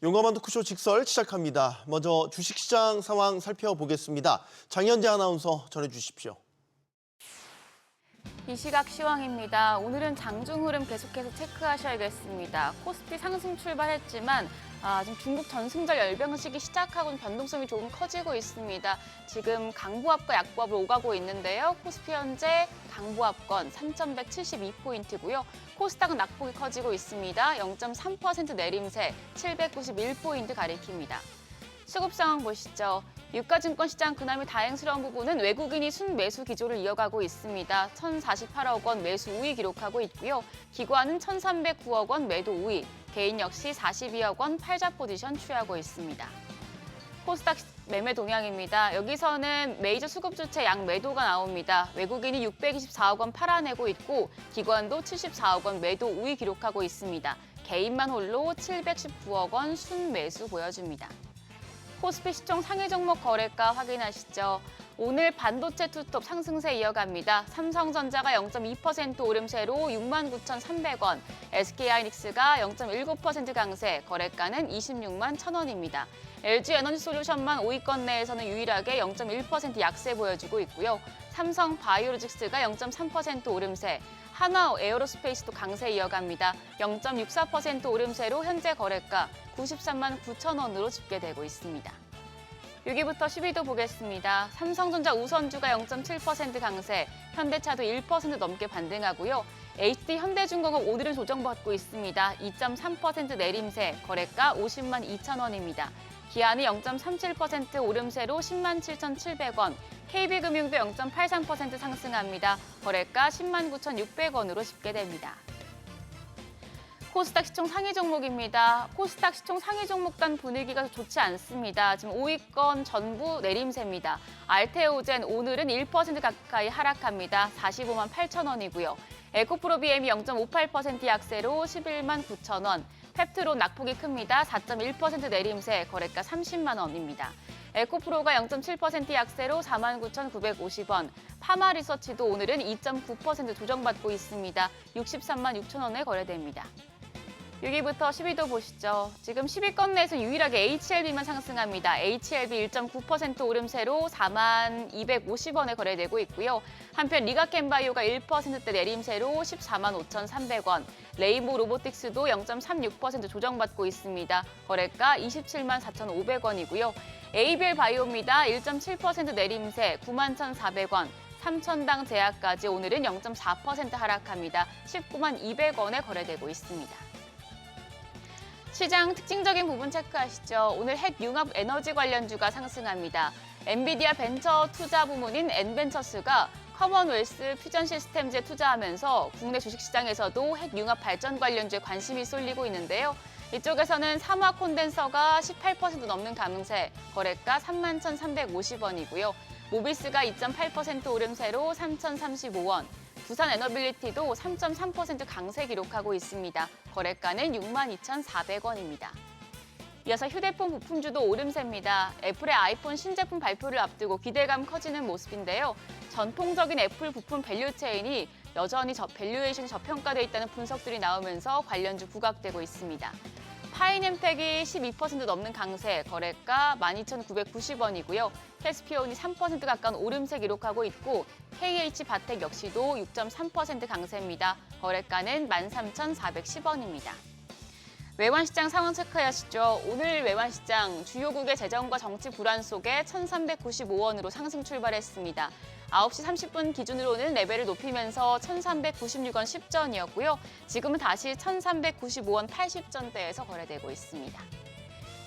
용감한 토크쇼 직설 시작합니다. 먼저 주식시장 상황 살펴보겠습니다. 장현재 아나운서 전해주십시오. 이 시각 시황입니다. 오늘은 장중 흐름 계속해서 체크하셔야겠습니다. 코스피 상승 출발했지만 지금 중국 전승절 열병식이 시작하고는 변동성이 조금 커지고 있습니다. 지금 강보합과 약보합을 오가고 있는데요. 코스피 현재 강보합권 3,172포인트고요. 코스닥은 낙폭이 커지고 있습니다. 0.3% 내림세 791포인트 가리킵니다. 수급 상황 보시죠. 유가증권 시장 그나마 다행스러운 부분은 외국인이 순매수 기조를 이어가고 있습니다. 1,048억 원 매수 우위 기록하고 있고요. 기관은 1,309억 원 매도 우위, 개인 역시 42억 원 팔자 포지션 취하고 있습니다. 코스닥 매매 동향입니다. 여기서는 메이저 수급 주체 양 매도가 나옵니다. 외국인이 624억 원 팔아내고 있고 기관도 74억 원 매도 우위 기록하고 있습니다. 개인만 홀로 719억 원 순매수 보여줍니다. 코스피 시총 상위 종목 거래가 확인하시죠. 오늘 반도체 투톱 상승세 이어갑니다. 삼성전자가 0.2% 오름세로 69,300원, SK하이닉스가 0.19% 강세, 거래가는 26만 1,000원입니다. LG에너지솔루션만 5위권 내에서는 유일하게 0.1% 약세 보여주고 있고요. 삼성바이오로직스가 0.3% 오름세, 한화에어로스페이스도 강세 이어갑니다. 0.64% 오름세로 현재 거래가 93만 9천 원으로 집계되고 있습니다. 6위부터 10위도 보겠습니다. 삼성전자 우선주가 0.7% 강세, 현대차도 1% 넘게 반등하고요. HD 현대중공업 오늘은 조정받고 있습니다. 2.3% 내림세, 거래가 50만 2천 원입니다. 기아는 0.37% 오름세로 10만 7,700원, KB금융도 0.83% 상승합니다. 거래가 10만 9,600원으로 집계됩니다. 코스닥 시총 상위 종목입니다. 코스닥 시총 상위 종목 간 분위기가 좋지 않습니다. 지금 5위권 전부 내림세입니다. 알테오젠 오늘은 1% 가까이 하락합니다. 45만 8천 원이고요. 에코프로비엠이 0.58% 약세로 11만 9천 원. 펩트론 낙폭이 큽니다. 4.1% 내림세, 거래가 30만 원입니다. 에코프로가 0.7% 약세로 49,950원. 파마리서치도 오늘은 2.9% 조정받고 있습니다. 63만 6천 원에 거래됩니다. 6위부터 10위도 보시죠. 지금 10위권 내에서 유일하게 HLB만 상승합니다. HLB 1.9% 오름세로 4만 250원에 거래되고 있고요. 한편 리가켄바이오가 1%대 내림세로 14만 5,300원. 레이모 로보틱스도 0.36% 조정받고 있습니다. 거래가 27만 4,500원이고요. ABL 바이오입니다. 1.7% 내림세 9만 1,400원. 삼천당 제약까지 오늘은 0.4% 하락합니다. 19만 200원에 거래되고 있습니다. 시장 특징적인 부분 체크하시죠. 오늘 핵융합 에너지 관련주가 상승합니다. 엔비디아 벤처 투자 부문인 엔벤처스가 커먼웰스 퓨전 시스템즈에 투자하면서 국내 주식시장에서도 핵융합 발전 관련주에 관심이 쏠리고 있는데요. 이쪽에서는 삼화 콘덴서가 18% 넘는 강세, 거래가 31,350원이고요. 모비스가 2.8% 오름세로 3,035원. 부산 에너빌리티도 3.3% 강세 기록하고 있습니다. 거래가는 62,400원입니다. 이어서 휴대폰 부품주도 오름세입니다. 애플의 아이폰 신제품 발표를 앞두고 기대감 커지는 모습인데요. 전통적인 애플 부품 밸류체인이 여전히 밸류에이션이 저평가돼 있다는 분석들이 나오면서 관련주 부각되고 있습니다. 파이nem텍이 12% 넘는 강세, 거래가 12,990원이고요. 캐스피온이 3% 가까운 오름세 기록하고 있고 KH바텍 역시도 6.3% 강세입니다. 거래가는 13,410원입니다. 외환시장 상황 체크하시죠. 오늘 외환시장 주요국의 재정과 정치 불안 속에 1,395원으로 상승 출발했습니다. 9시 30분 기준으로는 레벨을 높이면서 1,396원 10전이었고요. 지금은 다시 1,395원 80전대에서 거래되고 있습니다.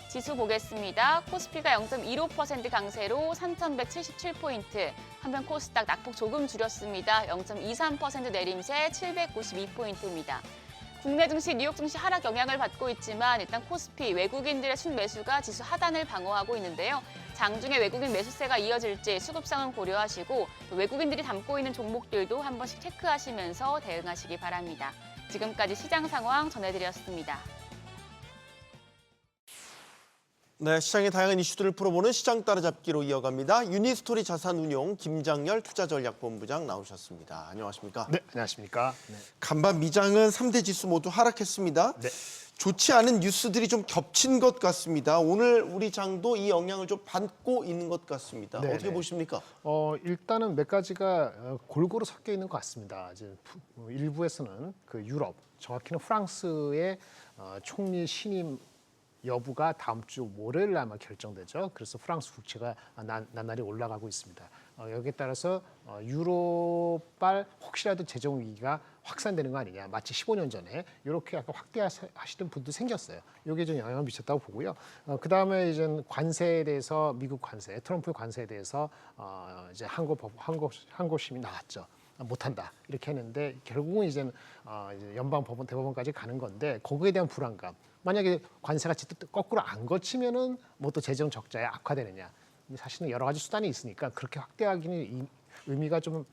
지수 보겠습니다. 코스피가 0.15% 강세로 3,177포인트. 한편 코스닥 낙폭 조금 줄였습니다. 0.23% 내림세 792포인트입니다. 국내 증시, 뉴욕 증시 하락 영향을 받고 있지만 일단 코스피 외국인들의 순매수가 지수 하단을 방어하고 있는데요. 장중에 외국인 매수세가 이어질지 수급 상황 고려하시고 외국인들이 담고 있는 종목들도 한 번씩 체크하시면서 대응하시기 바랍니다. 지금까지 시장 상황 전해드렸습니다. 네, 시장의 다양한 이슈들을 풀어보는 시장 따라잡기로 이어갑니다. 유니스토리 자산운용 김장열 투자전략본부장 나오셨습니다. 안녕하십니까? 네, 안녕하십니까? 네. 간밤 미장은 3대 지수 모두 하락했습니다. 네. 좋지 않은 뉴스들이 좀 겹친 것 같습니다. 오늘 우리 장도 이 영향을 좀 받고 있는 것 같습니다. 네네. 어떻게 보십니까? 일단은 몇 가지가 골고루 섞여 있는 것 같습니다. 이제 일부에서는 그 유럽, 정확히는 프랑스의 총리 신임 여부가 다음 주 월요일 날 아마 결정되죠. 그래서 프랑스 국채가 나날이 올라가고 있습니다. 여기에 따라서 유럽발 혹시라도 재정 위기가 확산되는 거 아니냐. 마치 15년 전에 이렇게 약간 확대하시던 분도 생겼어요. 이게 좀 영향을 미쳤다고 보고요. 그다음에 이제 관세에 대해서 미국 관세, 트럼프 관세에 대해서 이제 항고심이 나왔죠. 못한다 이렇게 했는데 결국은 이제 연방법원 대법원까지 가는 건데 거기에 대한 불안감. 만약에 관세가 거꾸로 안 거치면은 뭐 또 재정 적자에 악화되느냐. 사실은 여러 가지 수단이 있으니까 그렇게 확대하기는 의미가 좀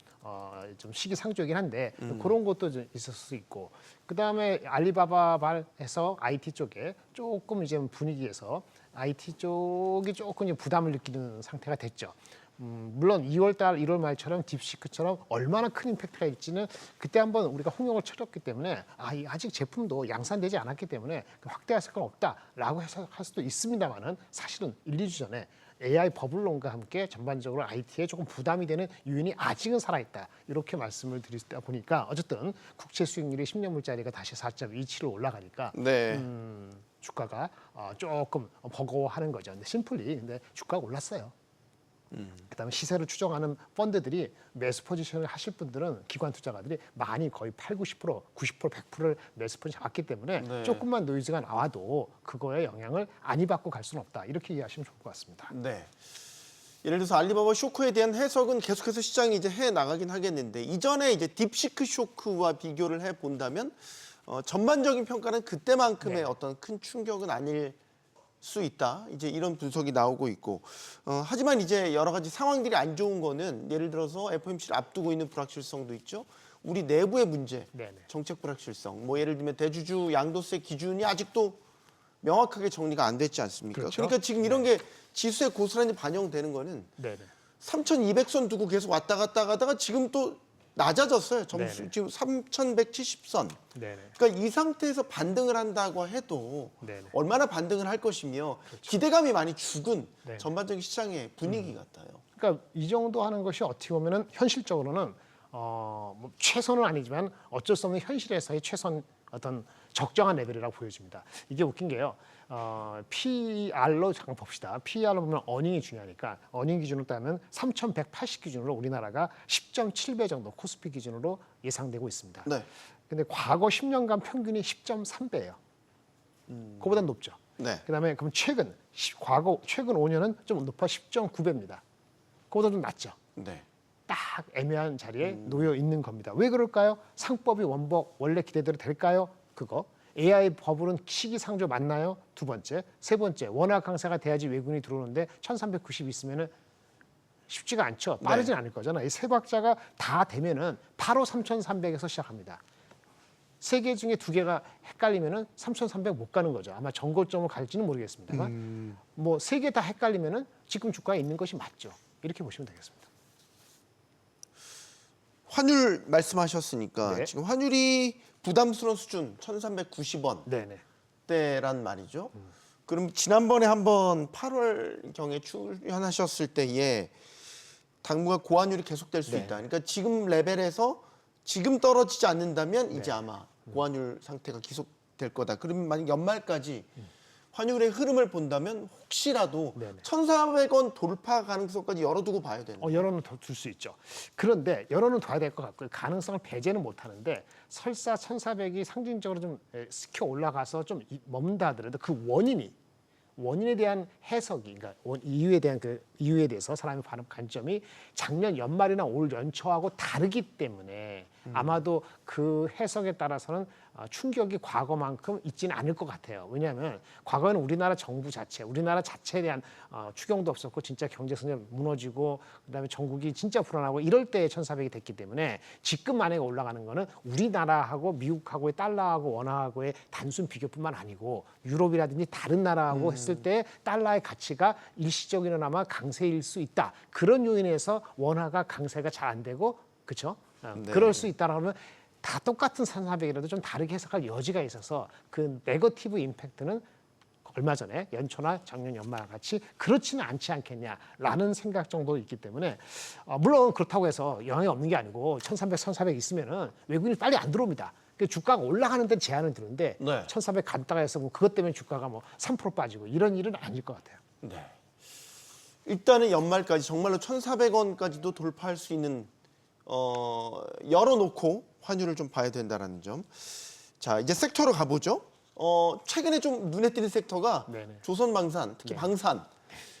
시기상조이긴 한데 그런 것도 좀 있을 수 있고 그다음에 알리바바발에서 IT 쪽에 조금 이제 분위기에서 IT 쪽이 조금 이제 부담을 느끼는 상태가 됐죠. 물론 2월달, 1월 말처럼 딥시크처럼 얼마나 큰 임팩트가 있지는 그때 한번 우리가 홍역을 쳐렸기 때문에 아직 제품도 양산되지 않았기 때문에 확대할 생각은 없다라고 해석할 수도 있습니다만은 사실은 1, 2주 전에 AI 버블론과 함께 전반적으로 IT에 조금 부담이 되는 요인이 아직은 살아있다. 이렇게 말씀을 드리다 보니까 어쨌든 국채 수익률이 10년물짜리가 다시 4.27로 올라가니까 네. 주가가 조금 버거워하는 거죠. 근데 근데 주가가 올랐어요. 그다음에 시세를 추정하는 펀드들이 매수 포지션을 하실 분들은 기관 투자가들이 많이 거의 8, 90%, 90%, 100%를 매수 포지션 잡았기 때문에 네. 조금만 노이즈가 나와도 그거에 영향을 안 받고 갈 수는 없다. 이렇게 이해하시면 좋을 것 같습니다. 네. 예를 들어서 알리바바 쇼크에 대한 해석은 계속해서 시장이 이제 해 나가긴 하겠는데 이전에 이제 딥시크 쇼크와 비교를 해 본다면 전반적인 평가는 그때만큼의 네. 어떤 큰 충격은 아닐 수 있다. 이제 이런 분석이 나오고 있고 하지만 이제 여러 가지 상황들이 안 좋은 거는 예를 들어서 FOMC를 앞두고 있는 불확실성도 있죠. 우리 내부의 문제, 네네. 정책 불확실성. 뭐 예를 들면 대주주 양도세 기준이 아직도 명확하게 정리가 안 됐지 않습니까? 그렇죠. 그러니까 지금 이런 게 지수에 고스란히 반영되는 거는 네네. 3,200선 두고 계속 왔다 갔다 가다가 지금 또 낮아졌어요. 점수 네네. 지금 3,170선. 네네. 그러니까 이 상태에서 반등을 한다고 해도 네네. 얼마나 반등을 할 것이며 기대감이 많이 죽은 네네. 전반적인 시장의 분위기 같아요. 그러니까 이 정도 하는 것이 어떻게 보면은 현실적으로는 뭐 최선은 아니지만 어쩔 수 없는 현실에서의 최선 어떤 적정한 레벨이라고 보여집니다. 이게 웃긴 게요. PR로 잠깐 봅시다. PR로 보면 어닝이 중요하니까 어닝 기준으로 따면 3,180 기준으로 우리나라가 10.7배 정도 코스피 기준으로 예상되고 있습니다. 네. 근데 과거 10년간 평균이 10.3배예요. 그보다 높죠. 네. 그다음에 그럼 최근 5년은 좀 높아 10.9배입니다. 그보다 좀 낮죠. 네. 딱 애매한 자리에 놓여 있는 겁니다. 왜 그럴까요? 상법이 원래 기대대로 될까요? 그거. AI 버블은 시기상조 맞나요? 두 번째. 세 번째. 원화 강세가 돼야지 외국인이 들어오는데 1390 있으면은 쉽지가 않죠. 빠르진 않을 거잖아. 이 세 박자가 다 되면은 바로 3300에서 시작합니다. 세 개 중에 두 개가 헷갈리면은 3300 못 가는 거죠. 아마 정고점을 갈지는 모르겠습니다만 뭐 세 개 다 헷갈리면은 지금 주가에 있는 것이 맞죠. 이렇게 보시면 되겠습니다. 환율 말씀하셨으니까 네. 지금 환율이 부담스러운 수준 1,390원 네네. 대란 말이죠. 그럼 지난번에 한번 8월 경에 출연하셨을 때에 당분간 고환율이 계속될 수 네. 있다. 그러니까 지금 레벨에서 지금 떨어지지 않는다면 네. 이제 아마 고환율 상태가 계속될 거다. 그러면 만약 연말까지 환율의 흐름을 본다면 혹시라도 네네. 1,400원 돌파 가능성까지 열어두고 봐야 되는 거예요. 여론은 더 둘 수 있죠. 그런데 여론은 둬야 될 것 같고요. 가능성을 배제는 못하는데 설사 1,400이 상징적으로 좀 스켜 올라가서 좀 머문다 하더라도 그 원인에 대한 해석이, 그러니까 이유에 대해서 사람의 반응 관점이 작년 연말이나 올 연초하고 다르기 때문에 아마도 그 해석에 따라서는 충격이 과거만큼 있지는 않을 것 같아요. 왜냐하면 과거에는 우리나라 정부 자체, 우리나라 자체에 대한 추경도 없었고 진짜 경제 성장 무너지고 그다음에 전국이 진짜 불안하고 이럴 때 1,400이 됐기 때문에 지금 만약에 올라가는 거는 우리나라하고 미국하고의 달러하고 원화하고의 단순 비교뿐만 아니고 유럽이라든지 다른 나라하고 했을 때 달러의 가치가 일시적이나마 강세일 수 있다. 그런 요인에서 원화가 강세가 잘 안 되고 그렇죠? 네. 그럴 수 있다라면 다 똑같은 1,400이라도 좀 다르게 해석할 여지가 있어서 그 네거티브 임팩트는 얼마 전에 연초나 작년 연말 같이 그렇지는 않지 않겠냐라는 생각 정도 있기 때문에 물론 그렇다고 해서 영향이 없는 게 아니고 1,300, 1,400 있으면은 외국인이 빨리 안 들어옵니다. 주가가 올라가는 데 제한은 드는데 네. 1,400 갔다가 해서 뭐 그것 때문에 주가가 뭐 3% 빠지고 이런 일은 아닐 것 같아요. 네. 일단은 연말까지 정말로 1,400원까지도 돌파할 수 있는 열어놓고 환율을 좀 봐야 된다는 점. 자, 이제 섹터로 가보죠. 최근에 좀 눈에 띄는 섹터가 네네. 조선방산, 특히 네. 방산.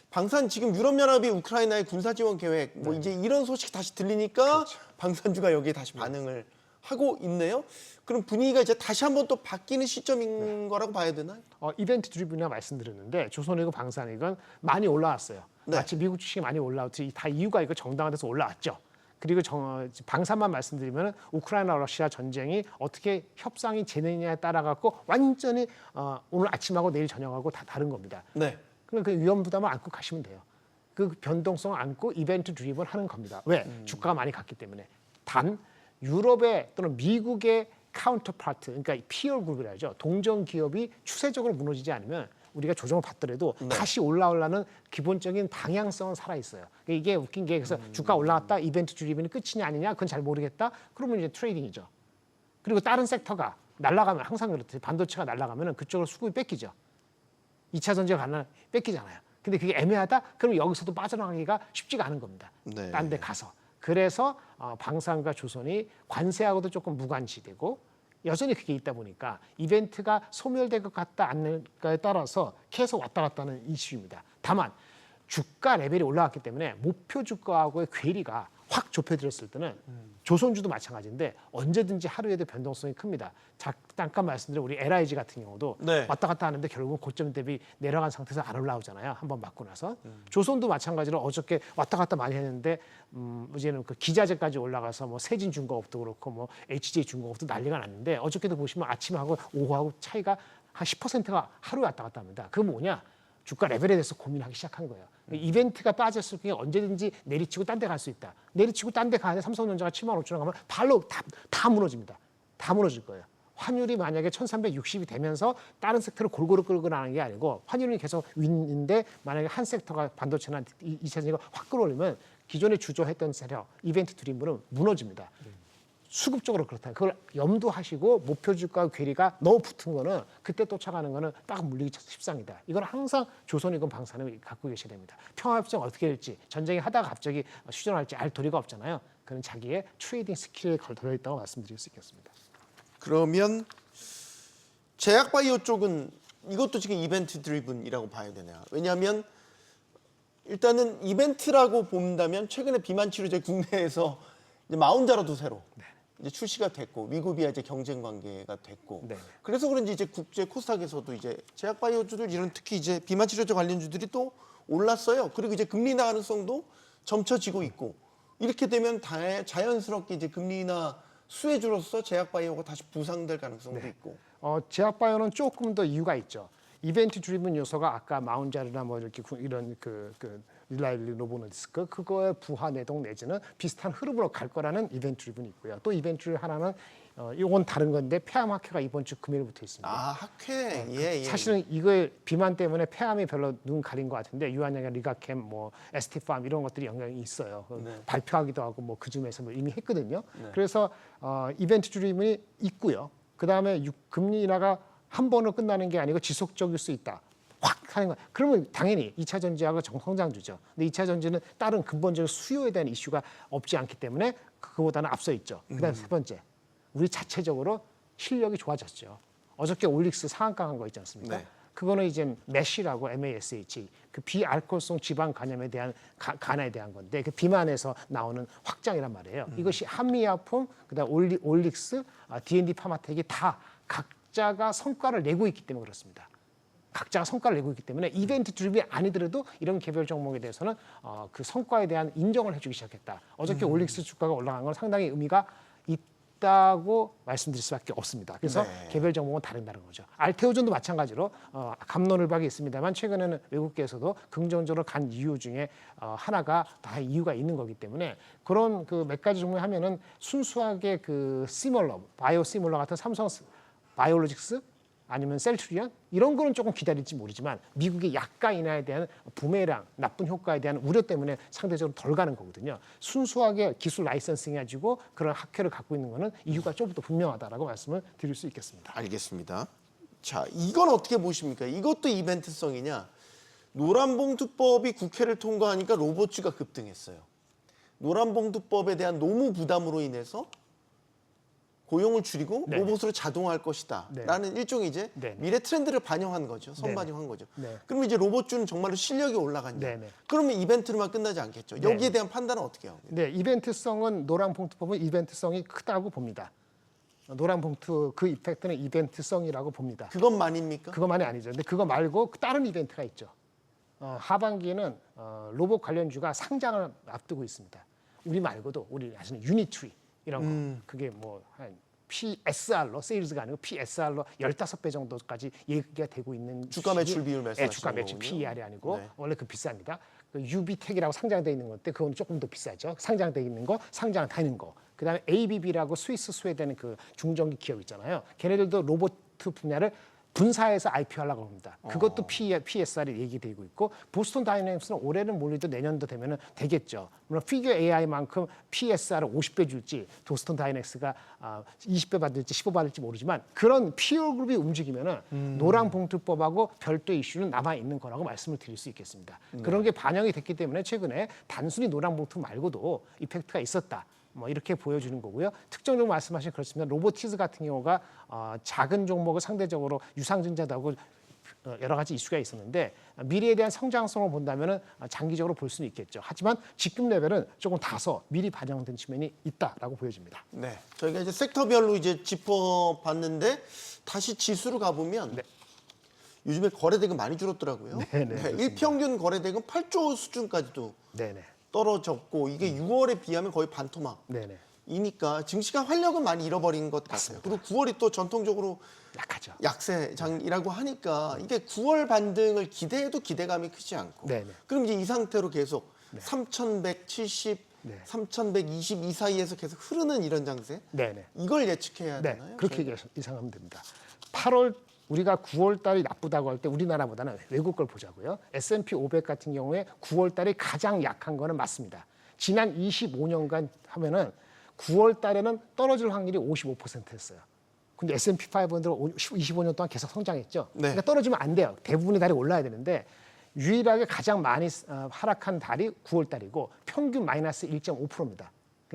방산 지금 유럽연합이 우크라이나의 군사 지원 계획 뭐 이제 이런 소식이 다시 들리니까 그렇죠. 방산주가 여기에 다시 반응을 하고 있네요. 그럼 분위기가 이제 다시 한번 또 바뀌는 시점인 거라고 봐야 되나요? 이벤트 드리븐이라 말씀드렸는데 조선이고 방산이건 많이 올라왔어요. 네. 마치 미국 주식이 많이 올라왔지 다 이유가 이거 정당한 데서 올라왔죠. 그리고 방산만 말씀드리면 우크라이나 러시아 전쟁이 어떻게 협상이 진행냐에 따라 갖고 완전히 오늘 아침하고 내일 저녁하고 다 다른 겁니다. 네. 그럼 그 위험 부담을 안고 가시면 돼요. 그 변동성을 안고 이벤트 드리븐 하는 겁니다. 왜? 주가가 많이 갔기 때문에. 단 유럽의 또는 미국의 카운터파트, 그러니까 피어 그룹이라죠. 동정 기업이 추세적으로 무너지지 않으면 우리가 조정을 받더라도 다시 올라오려는 기본적인 방향성은 살아 있어요. 이게 웃긴 게 그래서 주가 올라갔다 이벤트 드리븐이 끝이냐 아니냐 그건 잘 모르겠다. 그러면 이제 트레이딩이죠. 그리고 다른 섹터가 날아가면 항상 그렇듯이 반도체가 날아가면 그쪽으로 수급이 뺏기죠. 2차 전지가 가면 뺏기잖아요. 근데 그게 애매하다? 그럼 여기서도 빠져나가기가 쉽지가 않은 겁니다. 네. 딴 데 가서. 그래서 방산과 조선이 관세하고도 조금 무관시되고 여전히 그게 있다 보니까 이벤트가 소멸될 것 같다 않을까에 따라서 계속 왔다 갔다 하는 이슈입니다. 다만 주가 레벨이 올라왔기 때문에 목표 주가하고의 괴리가 확 좁혀들었을 때는 조선주도 마찬가지인데 언제든지 하루에도 변동성이 큽니다. 잠깐 말씀드린 우리 LIG 같은 경우도 네. 왔다 갔다 하는데 결국은 고점 대비 내려간 상태에서 안 올라오잖아요. 한번 맞고 나서. 조선도 마찬가지로 어저께 왔다 갔다 많이 했는데 이제는 그 기자재까지 올라가서 뭐 세진중공업도 그렇고 뭐 HJ중공업도 난리가 났는데 어저께도 보시면 아침하고 오후하고 차이가 한 10%가 하루에 왔다 갔다 합니다. 그게 뭐냐? 주가 레벨에 대해서 고민하기 시작한 거예요. 이벤트가 빠졌을 경우에 언제든지 내리치고 딴 데 갈 수 있다. 내리치고 딴 데 가는데 삼성전자가 7만 5천 원 가면 발로 다 무너집니다. 다 무너질 거예요. 환율이 만약에 1360이 되면서 다른 섹터를 골고루 끌고 나가는 게 아니고 환율이 계속 윈인데 만약에 한 섹터가 반도체나 2차 전지가 확 끌어올리면 기존에 주저했던 세력, 이벤트 드림은 무너집니다. 수급적으로 그렇다. 그걸 염두하시고 목표 주가 괴리가 너무 붙은 거는 그때 쫓아가는 거는 딱 물리기 십상이다. 이건 항상 조선이건 방산을 갖고 계셔야 됩니다. 평화협정 어떻게 될지 전쟁이 하다가 갑자기 휴전할지 알 도리가 없잖아요. 그는 자기의 트레이딩 스킬에 걸려 있다고 말씀드릴 수 있겠습니다. 그러면 제약바이오 쪽은 이것도 지금 이벤트 드리븐이라고 봐야 되네요. 왜냐하면 일단은 이벤트라고 본다면 최근에 비만 치료제 국내에서 이제 마운자로도 새로 이제 출시가 됐고 미국이야 이제 경쟁 관계가 됐고 네. 그래서 그런지 이제 국제 코스닥에서도 이제 제약바이오주들 이런 특히 이제 비만 치료제 관련주들이 또 올랐어요. 그리고 이제 금리 인하 가능성도 점쳐지고 있고 이렇게 되면 자연스럽게 이제 금리 인하 수혜주로서 제약바이오가 다시 부상될 가능성도 있고. 제약바이오는 조금 더 이유가 있죠. 이벤트 드리븐 요소가 아까 마운자르나 뭐 이렇게 이런 그 릴라이리 노보노디스크 그거의 부하 내동 내지는 비슷한 흐름으로 갈 거라는 이벤트 드리븐이 있고요. 또 이벤트 하나는 이건 다른 건데 폐암 학회가 이번 주 금요일부터 있습니다. 아 학회 예. 사실은 이거 비만 때문에 폐암이 별로 눈 가린 것 같은데 유한양의 리가캠, 뭐 에스티팜 이런 것들이 영향이 있어요. 발표하기도 하고 뭐 그 줌에서 뭐 이미 했거든요. 그래서 이벤트 드리븐이 있고요. 그 다음에 금리 인하가 한 번으로 끝나는 게 아니고 지속적일 수 있다. 확 하는 거. 그러면 당연히 2차 전지하고 정성장주죠. 근데 2차 전지는 다른 근본적인 수요에 대한 이슈가 없지 않기 때문에 그거보다는 앞서 있죠. 그다음 세 번째, 우리 자체적으로 실력이 좋아졌죠. 어저께 올릭스 상한가 간 거 있지 않습니까? 네. 그거는 이제 MESH라고 MASH 그 비알코올성 지방 간염에 대한 간에 대한 건데 그 비만에서 나오는 확장이란 말이에요. 이것이 한미약품, 그다음 올릭스, D&D 파마텍이 다 각자가 성과를 내고 있기 때문에 그렇습니다. 각자가 성과를 내고 있기 때문에 이벤트 드립이 아니더라도 이런 개별 종목에 대해서는 그 성과에 대한 인정을 해주기 시작했다. 어저께 올릭스 주가가 올라간 건 상당히 의미가 있다고 말씀드릴 수밖에 없습니다. 그래서 네. 개별 종목은 다른다는 거죠. 알테오전도 마찬가지로 갑론을박이 있습니다만 최근에는 외국계에서도 긍정적으로 간 이유 중에 하나가 다 이유가 있는 거기 때문에 그런 그 몇 가지 종목 하면은 순수하게 그 시몰러, 바이오 시몰러 같은 삼성 바이오로직스 아니면 셀트리온 이런 거는 조금 기다릴지 모르지만 미국의 약가 인하에 대한 부메랑 나쁜 효과에 대한 우려 때문에 상대적으로 덜 가는 거거든요. 순수하게 기술 라이선싱 가지고 그런 학회를 갖고 있는 거는 이유가 좀 더 분명하다라고 말씀을 드릴 수 있겠습니다. 알겠습니다. 자, 이건 어떻게 보십니까? 이것도 이벤트성이냐? 노란봉투법이 국회를 통과하니까 로봇주가 급등했어요. 노란봉투법에 대한 노무 부담으로 인해서 고용을 줄이고 네. 로봇으로 자동화할 것이다 네. 라는 일종의 이제 네. 미래 트렌드를 반영한 거죠. 네. 선반영한 거죠. 네. 그러면 이제 로봇주는 정말로 실력이 올라갔냐. 네. 네. 그러면 이벤트로만 끝나지 않겠죠. 네. 여기에 대한 판단은 어떻게 해요? 네, 이벤트성은 노란봉투법은 이벤트성이 크다고 봅니다. 노란봉투 그 이펙트는 이벤트성이라고 봅니다. 그것만입니까? 그것만이 아니죠. 근데 그거 말고 다른 이벤트가 있죠. 하반기에는 로봇 관련주가 상장을 앞두고 있습니다. 우리 말고도 우리 아시는 유니트리 이런 거 그게 뭐 한 PSR로 세일즈가 아니고 PSR로 15배 정도까지 얘기가 되고 있는 주가 매출 비율 말씀하시는 주가 매출 거군요. PER이 아니고 네. 원래 그 비쌉니다. 그 UB텍이라고 상장돼 있는 건데 그건 조금 더 비싸죠. 상장돼 있는 거, 상장 다 있는 거. 그다음에 ABB라고 스위스 스웨덴의 그 중전기 기업 있잖아요. 걔네들도 로봇 분야를 분사해서 IPO하려고 합니다. 그것도 PSR이 얘기되고 있고 보스턴 다이내믹스는 올해는 몰리도 내년도 되면은 되겠죠. 물론 피규어 AI만큼 PSR을 50배 줄지 보스턴 다이내믹스가 20배 받을지 15배 받을지 모르지만 그런 피어 그룹이 움직이면은 노란봉투법하고 별도 이슈는 남아 있는 거라고 말씀을 드릴 수 있겠습니다. 그런 게 반영이 됐기 때문에 최근에 단순히 노란봉투 말고도 이펙트가 있었다. 뭐 이렇게 보여주는 거고요. 특정 종목 말씀하신 그렇지만 로보티즈 같은 경우가 작은 종목을 상대적으로 유상증자도 하고 여러 가지 이슈가 있었는데 미래에 대한 성장성을 본다면 장기적으로 볼 수는 있겠죠. 하지만 지금 레벨은 조금 다소 미리 반영된 측면이 있다라고 보여집니다. 네, 저희가 이제 섹터별로 이제 짚어봤는데 다시 지수로 가보면 네. 요즘에 거래대금 많이 줄었더라고요. 네, 그렇습니다. 일평균 거래대금 8조 수준까지도 네네. 떨어졌고 이게 6월에 비하면 거의 반토막. 네네. 이니까 증시가 활력은 많이 잃어버린 것 같아요. 그리고 9월이 또 전통적으로 약하죠. 약세장이라고 하니까 이게 9월 반등을 기대해도 기대감이 크지 않고 네네. 그럼 이제 이 상태로 계속 3,170, 네. 3,120 이 사이에서 계속 흐르는 이런 장세 네네. 이걸 예측해야 네, 되나요? 그렇게 예상하면 됩니다. 8월 우리가 9월 달이 나쁘다고 할 때 우리나라보다는 외국 걸 보자고요. S&P 500 같은 경우에 9월 달이 가장 약한 거는 맞습니다. 지난 25년간 하면은 9월 달에는 떨어질 확률이 55%였어요. 근데 S&P 500은 25년 동안 계속 성장했죠. 네. 그러니까 떨어지면 안 돼요. 대부분의 달이 올라야 되는데 유일하게 가장 많이 하락한 달이 9월 달이고 평균 마이너스 1.5%입니다.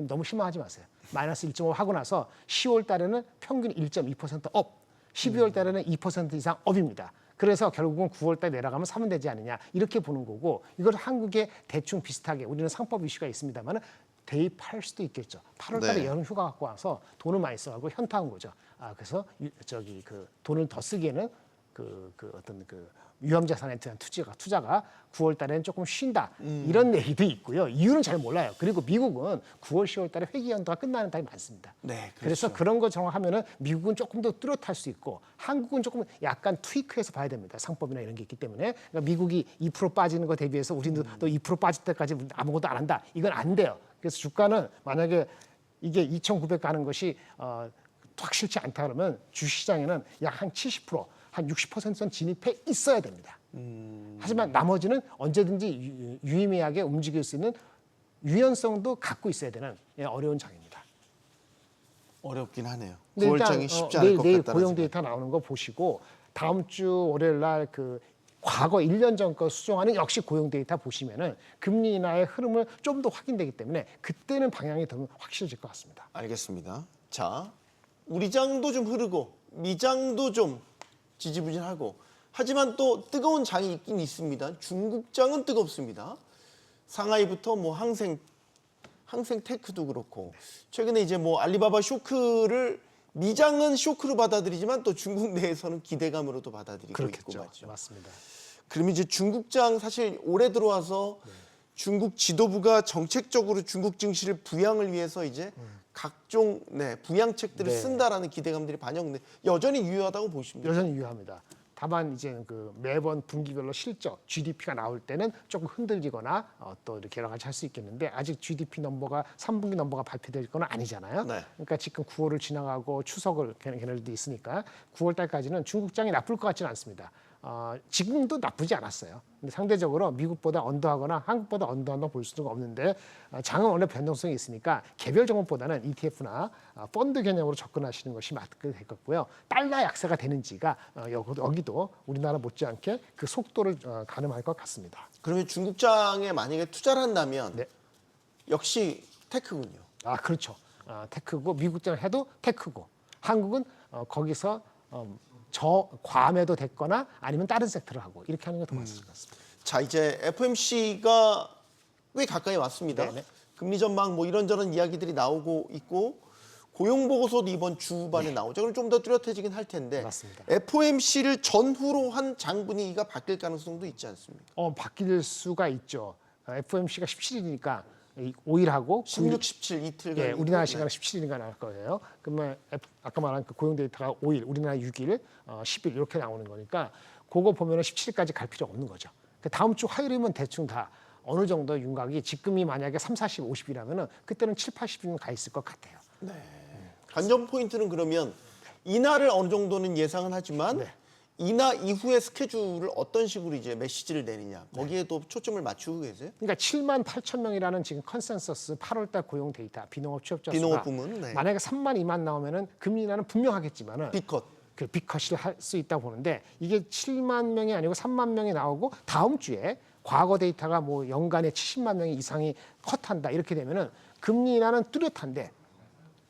너무 실망하지 마세요. 마이너스 1.5 하고 나서 10월 달에는 평균 1.2% 업. 12월 달에는 2% 이상 업입니다. 그래서 결국은 9월 달 내려가면 사면 되지 않느냐 이렇게 보는 거고 이걸 한국에 대충 비슷하게 우리는 상법 이슈가 있습니다만 대입할 수도 있겠죠. 8월 달에 네. 여름 휴가 갖고 와서 돈을 많이 써가고 현타온 거죠. 그래서 그 돈을 더 쓰기에는 그 어떤 그 위험자산에 대한 투자가 9월 달에는 조금 쉰다. 이런 얘기도 있고요. 이유는 잘 몰라요. 그리고 미국은 9월, 10월 달에 회기 연도가 끝나는 달이 많습니다. 네, 그래서 그렇죠. 그런 거 정하면은 미국은 조금 더 뚜렷할 수 있고 한국은 조금 약간 트위크해서 봐야 됩니다. 상법이나 이런 게 있기 때문에 그러니까 미국이 2% 빠지는 거 대비해서 우리는 또 2% 빠질 때까지 아무것도 안 한다. 이건 안 돼요. 그래서 주가는 만약에 이게 2,900 가는 것이 확 싫지 않다 그러면 주시장에는 약 한 70%, 한 60%는 진입해 있어야 됩니다. 하지만 나머지는 언제든지 유의미하게 움직일 수 있는 유연성도 갖고 있어야 되는 어려운 장입니다. 어렵긴 하네요. 근데 9월장이 쉽지 않을 것 내일 같다는 고용 생각이. 데이터 나오는 거 보시고 다음 주 월요일 날 그 과거 1년 전 거 수정하는 역시 고용 데이터 보시면은 금리 인하의 흐름을 좀 더 확인되기 때문에 그때는 방향이 더 확실해질 것 같습니다. 알겠습니다. 자, 우리 장도 좀 흐르고 미장도 좀 지지부진하고 하지만 또 뜨거운 장이 있긴 있습니다. 중국장은 뜨겁습니다. 상하이부터 뭐 항생테크도 그렇고 최근에 이제 뭐 알리바바 쇼크를 미장은 쇼크로 받아들이지만 또 중국 내에서는 기대감으로도 받아들이고 있고 그렇겠죠. 맞죠. 맞습니다. 그러면 이제 중국장 사실 올해 들어와서 중국 지도부가 정책적으로 중국 증시를 부양을 위해서 이제 각종 부양책들을 네. 쓴다라는 기대감들이 반영돼 여전히 유효하다고 보십니다. 여전히 유효합니다. 다만 이제 그 매번 분기별로 실적 GDP가 나올 때는 조금 흔들리거나 또 이렇게 여러 가지 할 수 있겠는데 아직 GDP 넘버가 3분기 넘버가 발표될 건 아니잖아요. 네. 그러니까 지금 9월을 지나가고 추석을 걔네들도 있으니까 9월 달까지는 중국장이 나쁠 것 같지는 않습니다. 지금도 나쁘지 않았어요. 근데 상대적으로 미국보다 언더하거나 한국보다 언더한다 볼 수는 없는데 장은 원래 변동성이 있으니까 개별 종목보다는 ETF나 펀드 개념으로 접근하시는 것이 맞게 될 거고요. 달러 약세가 되는지가 여기도 우리나라 못지않게 그 속도를 가늠할 것 같습니다. 그러면 중국장에 만약에 투자를 한다면 네. 역시 테크군요. 그렇죠. 테크고 미국장 해도 테크고 한국은 거기서 과매도 됐거나 아니면 다른 섹터를 하고 이렇게 하는 게 더 맞을 것 같습니다. 자, 이제 FOMC가 꽤 가까이 왔습니다. 네네. 금리 전망 뭐 이런저런 이야기들이 나오고 있고 고용 보고서도 이번 주반에 나오죠. 그럼 좀 더 뚜렷해지긴 할 텐데 맞습니다. FOMC를 전후로 한 장 분위기가 바뀔 가능성도 있지 않습니까? 바뀔 수가 있죠. FOMC가 17일이니까 5일하고 16, 17 이틀간 예, 우리나라 시간은 17일인가 나올 거예요. 그러면 아까 말한 그 고용 데이터가 5일, 우리나라 6일, 10일 이렇게 나오는 거니까 그거 보면은 17일까지 갈 필요 없는 거죠. 다음 주 화요일이면 대충 다 어느 정도 윤곽이 지금이 만약에 3, 40, 50이라면은 그때는 7, 80이면 가 있을 것 같아요. 관전 포인트는 그러면 이날을 어느 정도는 예상은 하지만 네. 이나 이후의 스케줄을 어떤 식으로 이제 메시지를 내느냐 거기에도 초점을 맞추고 계세요? 그러니까 7만 8천 명이라는 지금 컨센서스 8월달 고용 데이터 비농업 취업자 비농업 수가 부문, 네. 만약에 3만 2만 나오면은 금리 인하는 분명하겠지만은 B컷. 그 빅컷을 할 수 있다고 보는데 이게 7만 명이 아니고 3만 명이 나오고 다음 주에 과거 데이터가 뭐 연간에 70만 명이 이상이 컷한다 이렇게 되면은 금리 인하는 뚜렷한데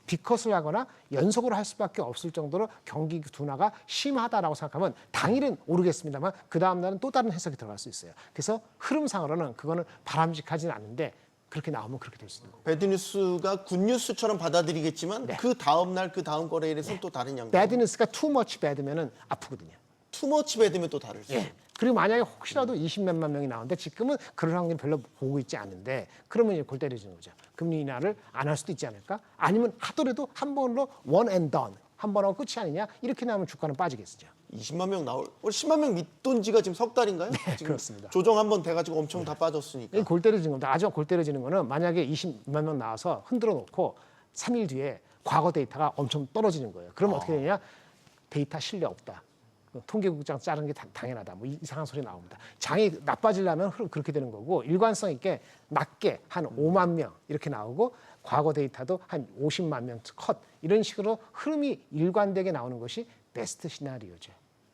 빅컷을 하거나 연속으로 할 수밖에 없을 정도로 경기 둔화가 심하다라고 생각하면 당일은 오르겠습니다만 그 다음 날은 또 다른 해석이 들어갈 수 있어요. 그래서 흐름상으로는 그거는 바람직하지는 않은데 그렇게 나오면 그렇게 될 수 있는 거예요. 배드뉴스가 굿뉴스처럼 받아들이겠지만 네. 그 다음 날 그 다음 거래일에서는 또 다른 양상. 배드니스가 too much 배드면은 아프거든요. 투머치 배드면 또 다를 수 있어요. 예. 그리고 만약에 혹시라도 20몇만 명이 나오는데 지금은 그럴 확률이 별로 보고 있지 않은데 그러면 이제 골 때려지는 거죠. 금리 인하를 안 할 수도 있지 않을까? 아니면 하더라도 한 번으로 one and done. 한 번 하고 끝이 아니냐? 이렇게 나오면 주가는 빠지겠죠. 20만 명 나올, 우리 10만 명 밑돈 지가 지금 석 달인가요? 지금 그렇습니다. 조정 한 번 돼가지고 엄청 다 빠졌으니까. 이 골 때려지는 겁니다. 아주 골 때려지는 거는 만약에 20만 명 나와서 흔들어 놓고 3일 뒤에 과거 데이터가 엄청 떨어지는 거예요. 그러면 어떻게 되냐? 데이터 신뢰 없다. 통계국장 자르는 게 당연하다. 뭐 이상한 소리 나옵니다. 장이 나빠지려면 그렇게 되는 거고 일관성 있게 낮게 한 5만 명 이렇게 나오고 과거 데이터도 한 50만 명 컷 이런 식으로 흐름이 일관되게 나오는 것이 베스트 시나리오죠.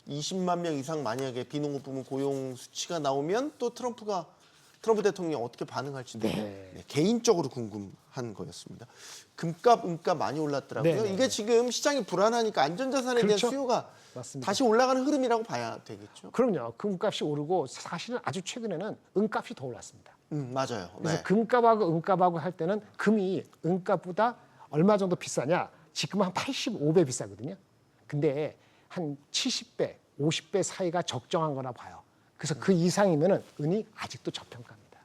20만 명 이상 만약에 비농업 부문 고용 수치가 나오면 또 트럼프 대통령이 어떻게 반응할지도 개인적으로 궁금한 거였습니다. 금값, 은값 많이 올랐더라고요. 네. 이게 지금 시장이 불안하니까 안전자산에 그렇죠. 대한 수요가 맞습니다. 다시 올라가는 흐름이라고 봐야 되겠죠. 그럼요. 금값이 오르고 사실은 아주 최근에는 은값이 더 올랐습니다. 맞아요. 그래서 네. 금값하고 은값하고 할 때는 금이 은값보다 얼마 정도 비싸냐? 지금 한 85배 비싸거든요. 근데 한 70배, 50배 사이가 적정한 거나 봐요. 그래서 그 이상이면은 은이 아직도 저평가입니다.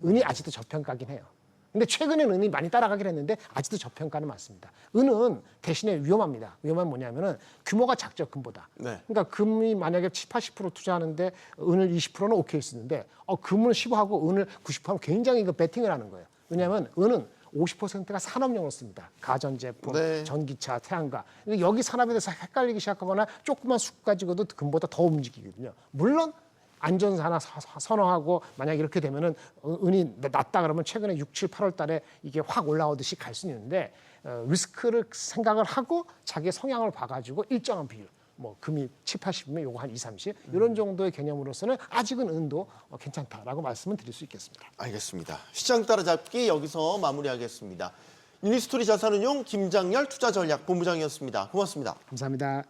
은이 아직도 저평가긴 해요. 근데 최근에는 은이 많이 따라가긴 했는데 아직도 저평가는 많습니다. 은은 대신에 위험합니다. 위험한 뭐냐면은 규모가 작죠, 금보다. 네. 그러니까 금이 만약에 70, 80% 투자하는데 은을 20%는 오케이 쓰는데 금을 15하고 은을 90하면 굉장히 이거 배팅을 하는 거예요. 왜냐하면 은은 50%가 산업용으로 씁니다. 가전제품, 네. 전기차, 태양광. 근데 여기 산업에 대해서 헷갈리기 시작하거나 조그만 숫 가지고도 금보다 더 움직이거든요. 물론 안전사나 선호하고 만약 이렇게 되면은 은이 낮다 그러면 최근에 6, 7, 8월 달에 이게 확 올라오듯이 갈 수는 있는데 리스크를 생각을 하고 자기의 성향을 봐가지고 일정한 비율 뭐 금이 7, 80이면 요거 한 2, 30 이런 정도의 개념으로서는 아직은 은도 괜찮다라고 말씀을 드릴 수 있겠습니다. 알겠습니다. 시장 따라잡기 여기서 마무리하겠습니다. 유니스토리 자산운용 김장렬 투자전략본부장이었습니다. 고맙습니다. 감사합니다.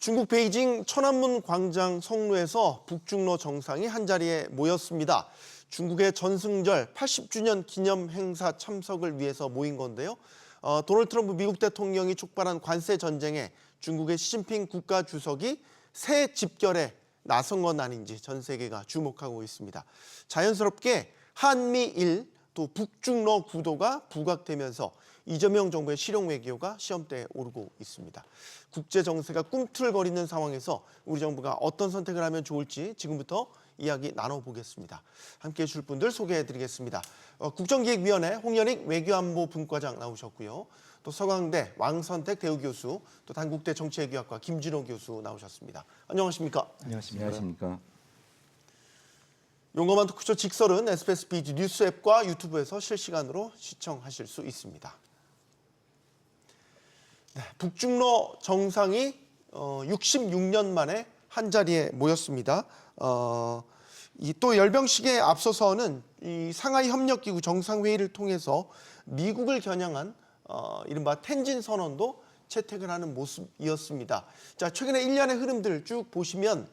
중국 베이징 천안문 광장 성로에서 북중러 정상이 한자리에 모였습니다. 중국의 전승절 80주년 기념 행사 참석을 위해서 모인 건데요. 도널드 트럼프 미국 대통령이 촉발한 관세 전쟁에 중국의 시진핑 국가주석이 새 집결에 나선 건 아닌지 전 세계가 주목하고 있습니다. 자연스럽게 한미일 또 북중러 구도가 부각되면서 이재명 정부의 실용 외교가 시험대에 오르고 있습니다. 국제 정세가 꿈틀거리는 상황에서 우리 정부가 어떤 선택을 하면 좋을지 지금부터 이야기 나눠보겠습니다. 함께해 줄 분들 소개해드리겠습니다. 국정기획위원회 홍연익 외교안보 분과장 나오셨고요. 또 서강대 왕선택 대우교수, 또 단국대 정치외교학과 김진호 교수 나오셨습니다. 안녕하십니까? 안녕하십니까? 용감한 토크쇼 직설은 SBS 비즈 뉴스 앱과 유튜브에서 실시간으로 시청하실 수 있습니다. 네, 북중러 정상이 66년 만에 한자리에 모였습니다. 또 열병식에 앞서서는 이 상하이 협력기구 정상회의를 통해서 미국을 겨냥한 이른바 텐진 선언도 채택을 하는 모습이었습니다. 자, 최근에 일련의 흐름들 쭉 보시면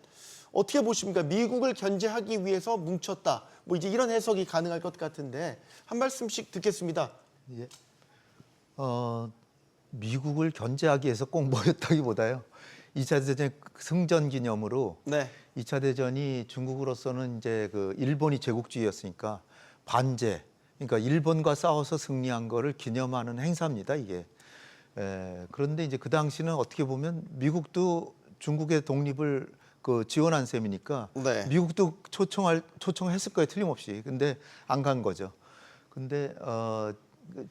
어떻게 보십니까? 미국을 견제하기 위해서 뭉쳤다. 뭐 이제 이런 해석이 가능할 것 같은데 한 말씀씩 듣겠습니다. 예. 미국을 견제하기 위해서 꼭 모였다기보다요. 2차 대전 승전 기념으로 네. 2차 대전이 중국으로서는 이제 그 일본이 제국주의였으니까 반제, 그러니까 일본과 싸워서 승리한 거를 기념하는 행사입니다, 이게. 그런데 이제 그 당시는 어떻게 보면 미국도 중국의 독립을 지원한 셈이니까 네. 미국도 초청했을 거예요, 틀림없이. 근데 안 간 거죠. 근데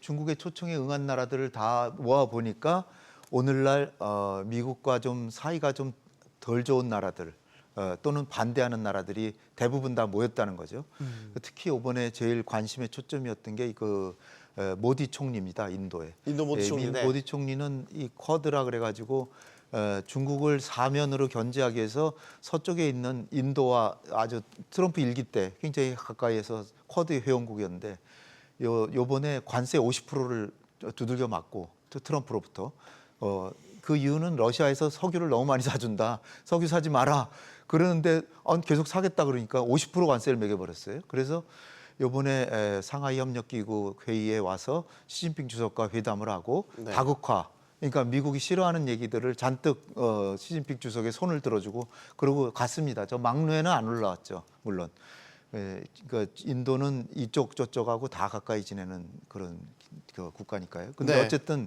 중국의 초청에 응한 나라들을 다 모아 보니까 오늘날 미국과 좀 사이가 좀 덜 좋은 나라들 또는 반대하는 나라들이 대부분 다 모였다는 거죠. 특히 이번에 제일 관심의 초점이었던 게 모디 총리입니다, 인도에. 인도 모디 총리. 네. 모디 총리는 이 쿼드라 그래가지고 중국을 사면으로 견제하기 위해서 서쪽에 있는 인도와 아주 트럼프 일기 때 굉장히 가까이에서 쿼드 회원국이었는데 요번에 관세 50%를 두들겨 맞고 트럼프로부터 그 이유는 러시아에서 석유를 너무 많이 사준다. 석유 사지 마라. 그러는데 계속 사겠다 그러니까 50% 관세를 매겨버렸어요. 그래서 요번에 상하이 협력기구 회의에 와서 시진핑 주석과 회담을 하고 네. 다국화. 그러니까 미국이 싫어하는 얘기들을 잔뜩 시진핑 주석의 손을 들어주고 그러고 갔습니다. 저 막루에는 안 올라왔죠, 물론. 그러니까 인도는 이쪽 저쪽하고 다 가까이 지내는 그런 국가니까요. 근데 네. 어쨌든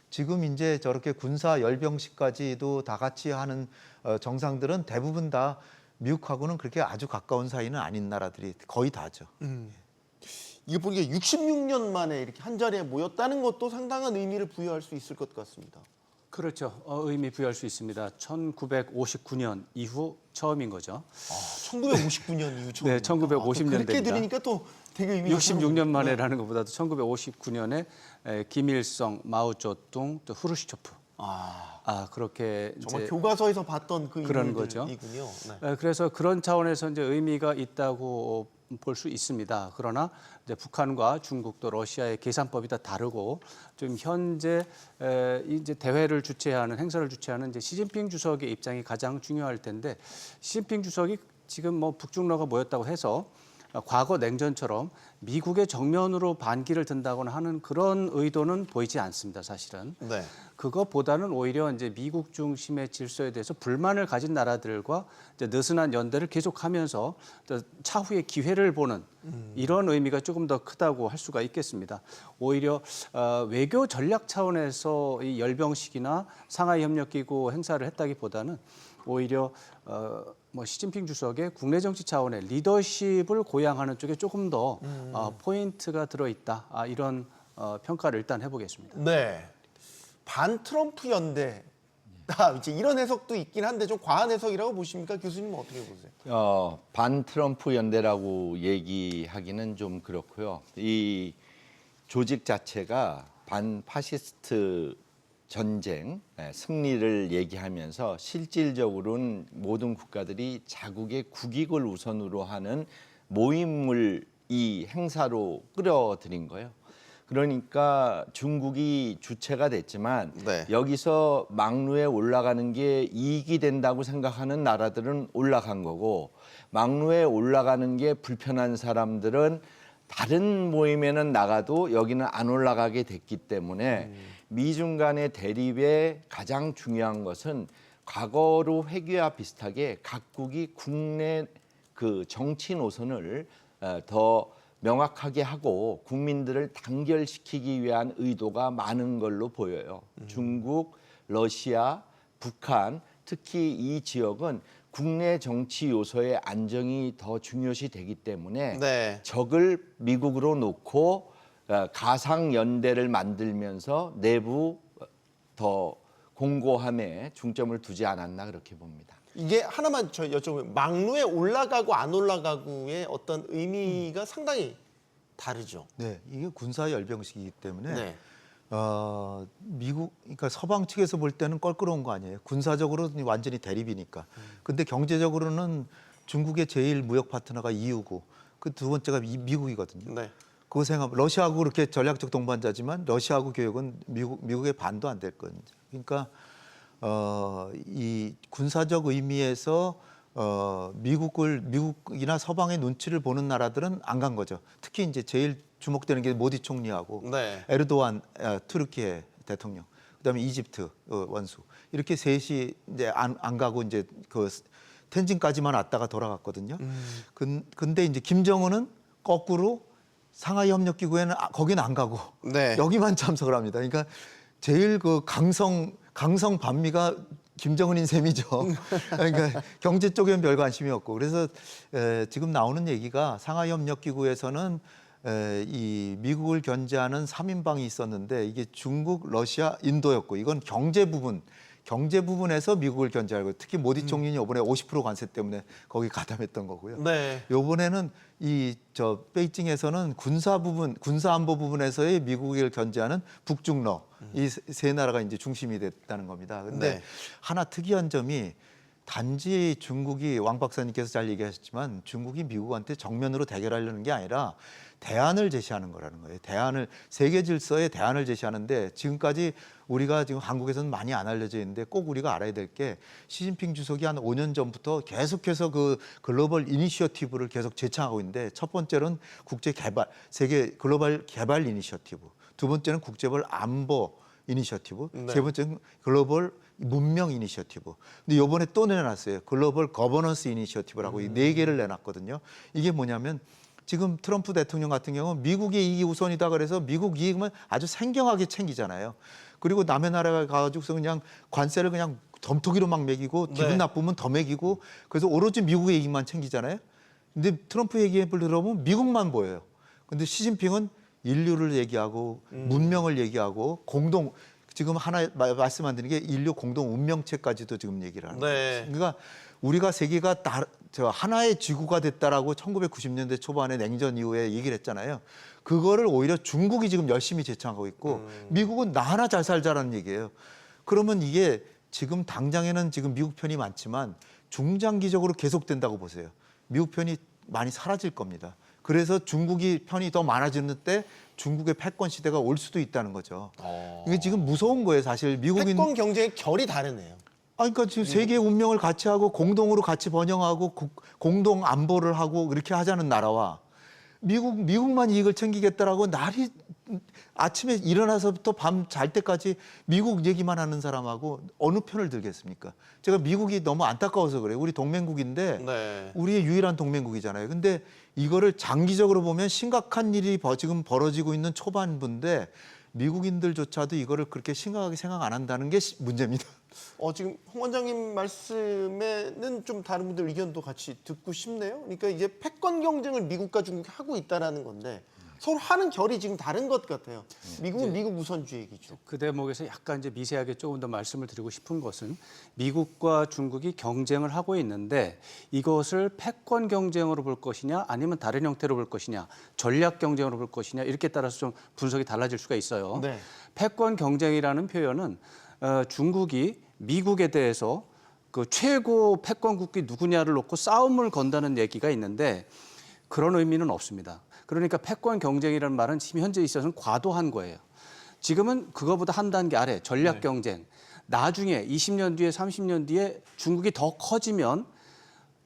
지금 이제 저렇게 군사 열병식까지도 다 같이 하는 정상들은 대부분 다 미국하고는 그렇게 아주 가까운 사이는 아닌 나라들이 거의 다죠. 이게 보니까 66년 만에 이렇게 한자리에 모였다는 것도 상당한 의미를 부여할 수 있을 것 같습니다. 그렇죠. 의미 부여할 수 있습니다. 1959년 이후 처음인 거죠. 1959년 이후 처음. 네, 1950년 그렇게 됩니다. 들으니까 또 되게 의미가 66년 만에라는 것보다도 1959년에 김일성, 마오쩌둥, 또 후르시초프. 그렇게 정말 이제 교과서에서 봤던 그 그런 거죠. 인물들이군요. 네. 그래서 그런 차원에서 이제 의미가 있다고 볼 수 있습니다. 그러나 이제 북한과 중국도 러시아의 계산법이 다 다르고 좀 현재 이제 대회를 주최하는 행사를 주최하는 이제 시진핑 주석의 입장이 가장 중요할 텐데 시진핑 주석이 지금 뭐 북중러가 모였다고 해서 과거 냉전처럼 미국의 정면으로 반기를 든다거나 하는 그런 의도는 보이지 않습니다, 사실은. 네. 그것보다는 오히려 이제 미국 중심의 질서에 대해서 불만을 가진 나라들과 이제 느슨한 연대를 계속하면서 또 차후의 기회를 보는 이런 의미가 조금 더 크다고 할 수가 있겠습니다. 오히려 외교 전략 차원에서 이 열병식이나 상하이 협력기구 행사를 했다기보다는 오히려 뭐 시진핑 주석의 국내 정치 차원의 리더십을 고양하는 쪽에 조금 더 포인트가 들어있다. 이런 평가를 일단 해보겠습니다. 네. 반 트럼프 연대. 이제 이런 해석도 있긴 한데 좀 과한 해석이라고 보십니까? 교수님은 어떻게 보세요? 반 트럼프 연대라고 얘기하기는 좀 그렇고요. 이 조직 자체가 반 파시스트 전쟁 승리를 얘기하면서 실질적으로는 모든 국가들이 자국의 국익을 우선으로 하는 모임을 이 행사로 끌어들인 거예요. 그러니까 중국이 주체가 됐지만 네. 여기서 막루에 올라가는 게 이익이 된다고 생각하는 나라들은 올라간 거고 막루에 올라가는 게 불편한 사람들은 다른 모임에는 나가도 여기는 안 올라가게 됐기 때문에 미중 간의 대립의 가장 중요한 것은 과거로 회귀와 비슷하게 각국이 국내 그 정치 노선을 더 명확하게 하고 국민들을 단결시키기 위한 의도가 많은 걸로 보여요. 중국, 러시아, 북한, 특히 이 지역은 국내 정치 요소의 안정이 더 중요시 되기 때문에 네. 적을 미국으로 놓고 가상 연대를 만들면서 내부 더 공고함에 중점을 두지 않았나 그렇게 봅니다. 이게 하나만 저 여쭤보면 막루에 올라가고 안 올라가고의 어떤 의미가 상당히 다르죠. 네, 이게 군사 열병식이기 때문에 네. 미국, 그러니까 서방 측에서 볼 때는 껄끄러운 거 아니에요. 군사적으로는 완전히 대립이니까. 근데 경제적으로는 중국의 제일 무역 파트너가 EU고 그 두 번째가 미국이거든요. 네. 그거 생각하면 러시아하고 그렇게 전략적 동반자지만 러시아하고 교역은 미국의 반도 안 될 거예요. 그러니까 이 군사적 의미에서 미국이나 서방의 눈치를 보는 나라들은 안 간 거죠. 특히 이제 제일 주목되는 게 모디 총리하고 네. 에르도안 투르키예 대통령, 그다음에 이집트 원수 이렇게 셋이 이제 안 가고 이제 그 텐진까지만 왔다가 돌아갔거든요. 근데 이제 김정은은 거꾸로 상하이 협력기구에는 거기는 안 가고 네. 여기만 참석을 합니다. 그러니까 제일 그 강성 반미가 김정은인 셈이죠. 그러니까 경제 쪽에는 별 관심이 없고 그래서 지금 나오는 얘기가 상하이 협력기구에서는 이 미국을 견제하는 3인방이 있었는데 이게 중국, 러시아, 인도였고 이건 경제 부분에서 미국을 견제하고 특히 모디 총리는 이번에 50% 관세 때문에 거기 가담했던 거고요. 네. 이번에는 베이징에서는 군사 안보 부분에서의 미국을 견제하는 북중러 이 세 나라가 이제 중심이 됐다는 겁니다. 근데 네. 하나 특이한 점이 단지 중국이 왕 박사님께서 잘 얘기하셨지만 중국이 미국한테 정면으로 대결하려는 게 아니라 대안을 제시하는 거라는 거예요. 세계 질서의 대안을 제시하는데 지금까지 우리가 지금 한국에서는 많이 안 알려져 있는데 꼭 우리가 알아야 될 게 시진핑 주석이 한 5년 전부터 계속해서 그 글로벌 이니셔티브를 계속 제창하고 있는데 첫 번째는 세계 글로벌 개발 이니셔티브, 두 번째는 국제별 안보 이니셔티브, 네. 세 번째는 글로벌 문명 이니셔티브. 근데 이번에 또 내놨어요. 글로벌 거버넌스 이니셔티브라고 이 네 개를 내놨거든요. 이게 뭐냐면 지금 트럼프 대통령 같은 경우는 미국의 이익이 우선이다 그래서 미국 이익만 아주 생경하게 챙기잖아요. 그리고 남의 나라가 가가지고서 그냥 관세를 그냥 덤토기로 막 매기고 기분 네. 나쁘면 더 매기고 그래서 오로지 미국의 이익만 챙기잖아요. 근데 트럼프 얘기를 들어보면 미국만 보여요. 근데 시진핑은 인류를 얘기하고 문명을 얘기하고 지금 하나 말씀 안 드리는 게 인류 공동 운명체까지도 지금 얘기를 하는 네. 거예요. 그러니까 우리가 세계가 하나의 지구가 됐다라고 1990년대 초반에 냉전 이후에 얘기를 했잖아요. 그거를 오히려 중국이 지금 열심히 제창하고 있고 미국은 나 하나 잘 살자라는 얘기예요. 그러면 이게 지금 당장에는 지금 미국 편이 많지만 중장기적으로 계속된다고 보세요. 미국 편이 많이 사라질 겁니다. 그래서 중국이 편이 더 많아지는 때 중국의 패권 시대가 올 수도 있다는 거죠. 이게 지금 무서운 거예요, 사실. 미국인 패권 경쟁의 결이 다르네요. 그러니까 지금 세계의 운명을 같이 하고 공동으로 같이 번영하고 공동 안보를 하고 이렇게 하자는 나라와 미국만 이익을 챙기겠다라고 날이 아침에 일어나서부터 밤 잘 때까지 미국 얘기만 하는 사람하고 어느 편을 들겠습니까? 제가 미국이 너무 안타까워서 그래요. 우리 동맹국인데 네. 우리의 유일한 동맹국이잖아요. 근데 이거를 장기적으로 보면 심각한 일이 지금 벌어지고 있는 초반부인데 미국인들조차도 이거를 그렇게 심각하게 생각 안 한다는 게 문제입니다. 지금 홍 원장님 말씀에는 좀 다른 분들 의견도 같이 듣고 싶네요. 그러니까 이제 패권 경쟁을 미국과 중국이 하고 있다라는 건데 서로 하는 결이 지금 다른 것 같아요. 미국은 미국 우선주의 얘기죠. 그 대목에서 약간 이제 미세하게 조금 더 말씀을 드리고 싶은 것은 미국과 중국이 경쟁을 하고 있는데 이것을 패권 경쟁으로 볼 것이냐 아니면 다른 형태로 볼 것이냐 전략 경쟁으로 볼 것이냐 이렇게 따라서 좀 분석이 달라질 수가 있어요. 네. 패권 경쟁이라는 표현은 중국이 미국에 대해서 그 최고 패권국이 누구냐를 놓고 싸움을 건다는 얘기가 있는데 그런 의미는 없습니다. 그러니까 패권 경쟁이라는 말은 지금 현재 있어서는 과도한 거예요. 지금은 그거보다 한 단계 아래 전략 경쟁. 나중에 20년 뒤에 30년 뒤에 중국이 더 커지면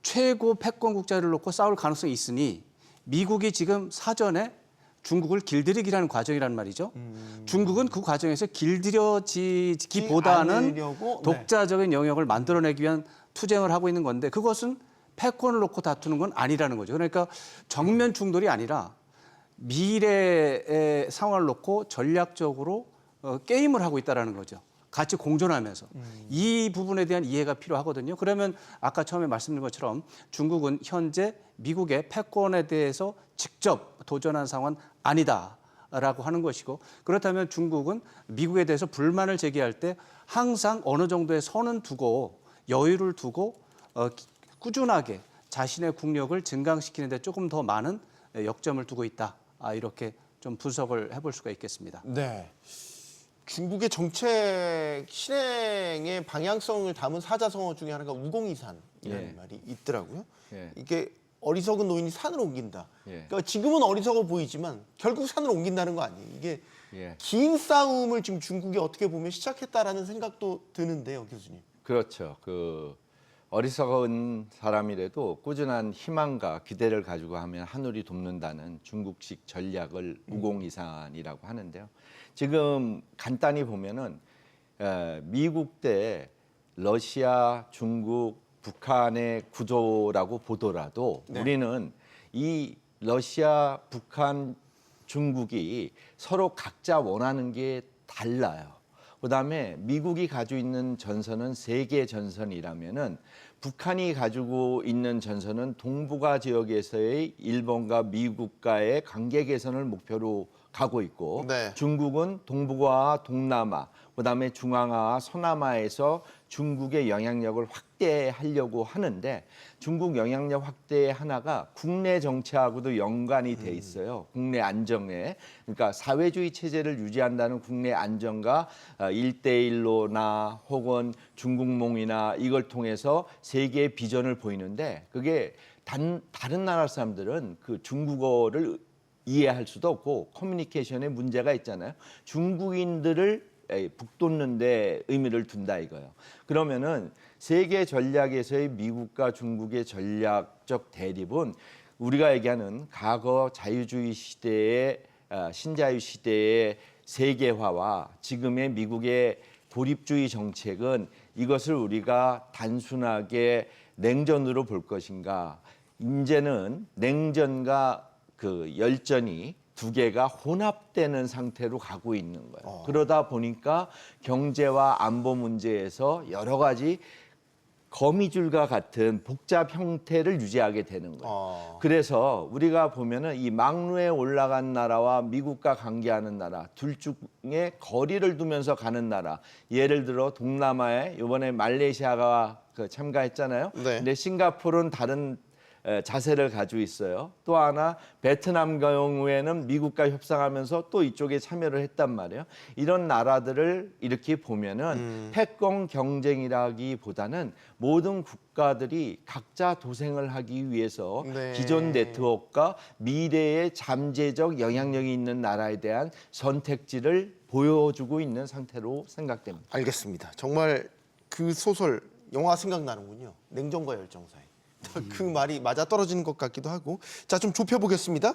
최고 패권 국자를 놓고 싸울 가능성이 있으니 미국이 지금 사전에 중국을 길들이기라는 과정이란 말이죠. 중국은 그 과정에서 길들여지기보다는 않으려고, 독자적인 영역을 만들어내기 위한 투쟁을 하고 있는 건데 그것은 패권을 놓고 다투는 건 아니라는 거죠. 그러니까 정면 충돌이 아니라 미래의 상황을 놓고 전략적으로 게임을 하고 있다는 거죠. 같이 공존하면서. 이 부분에 대한 이해가 필요하거든요. 그러면 아까 처음에 말씀드린 것처럼 중국은 현재 미국의 패권에 대해서 직접 도전한 상황은 아니다라고 하는 것이고 그렇다면 중국은 미국에 대해서 불만을 제기할 때 항상 어느 정도의 선은 두고 여유를 두고 꾸준하게 자신의 국력을 증강시키는 데 조금 더 많은 역점을 두고 있다. 이렇게 좀 분석을 해볼 수가 있겠습니다. 네. 중국의 정책 실행의 방향성을 담은 사자성어 중에 하나가 우공이산이라는 예. 말이 있더라고요. 예. 이게 어리석은 노인이 산을 옮긴다. 예. 그러니까 지금은 어리석어 보이지만 결국 산을 옮긴다는 거 아니에요. 이게 예. 긴 싸움을 지금 중국이 어떻게 보면 시작했다라는 생각도 드는데요, 교수님. 그렇죠. 어리석은 사람이라도 꾸준한 희망과 기대를 가지고 하면 하늘이 돕는다는 중국식 전략을 우공이산이라고 하는데요. 지금 간단히 보면은 미국 대 러시아, 중국, 북한의 구조라고 보더라도 네. 우리는 이 러시아, 북한, 중국이 서로 각자 원하는 게 달라요. 그다음에 미국이 가지고 있는 전선은 세계 전선이라면은 북한이 가지고 있는 전선은 동북아 지역에서의 일본과 미국과의 관계 개선을 목표로 가고 있고 네. 중국은 동북아와 동남아, 그다음에 중앙아와 서남아에서 중국의 영향력을 확대하려고 하는데 중국 영향력 확대의 하나가 국내 정치하고도 연관이 돼 있어요. 국내 안정에. 그러니까 사회주의 체제를 유지한다는 국내 안정과 1대1로나 혹은 중국몽이나 이걸 통해서 세계의 비전을 보이는데 그게 다른 나라 사람들은 그 중국어를 이해할 수도 없고 커뮤니케이션에 문제가 있잖아요. 중국인들을 북돋는 데 의미를 둔다 이거예요. 그러면은 세계 전략에서의 미국과 중국의 전략적 대립은 우리가 얘기하는 과거 자유주의 시대의 신자유 시대의 세계화와 지금의 미국의 고립주의 정책은 이것을 우리가 단순하게 냉전으로 볼 것인가? 이제는 냉전과 그 열전이 두 개가 혼합되는 상태로 가고 있는 거예요. 그러다 보니까 경제와 안보 문제에서 여러 가지 거미줄과 같은 복잡 형태를 유지하게 되는 거예요. 그래서 우리가 보면은 이 막루에 올라간 나라와 미국과 관계하는 나라 둘 중에 거리를 두면서 가는 나라 예를 들어 동남아에 이번에 말레이시아가 참가했잖아요. 네. 근데 싱가포르는 다른 자세를 가지고 있어요. 또 하나 베트남 경우에는 미국과 협상하면서 또 이쪽에 참여를 했단 말이에요. 이런 나라들을 이렇게 보면은 패권 경쟁이라기보다는 모든 국가들이 각자 도생을 하기 위해서 네. 기존 네트워크와 미래의 잠재적 영향력이 있는 나라에 대한 선택지를 보여주고 있는 상태로 생각됩니다. 알겠습니다. 정말 그 소설 영화 생각나는군요. 냉정과 열정 사이. 그 말이 맞아 떨어지는 것 같기도 하고. 자, 좀 좁혀보겠습니다.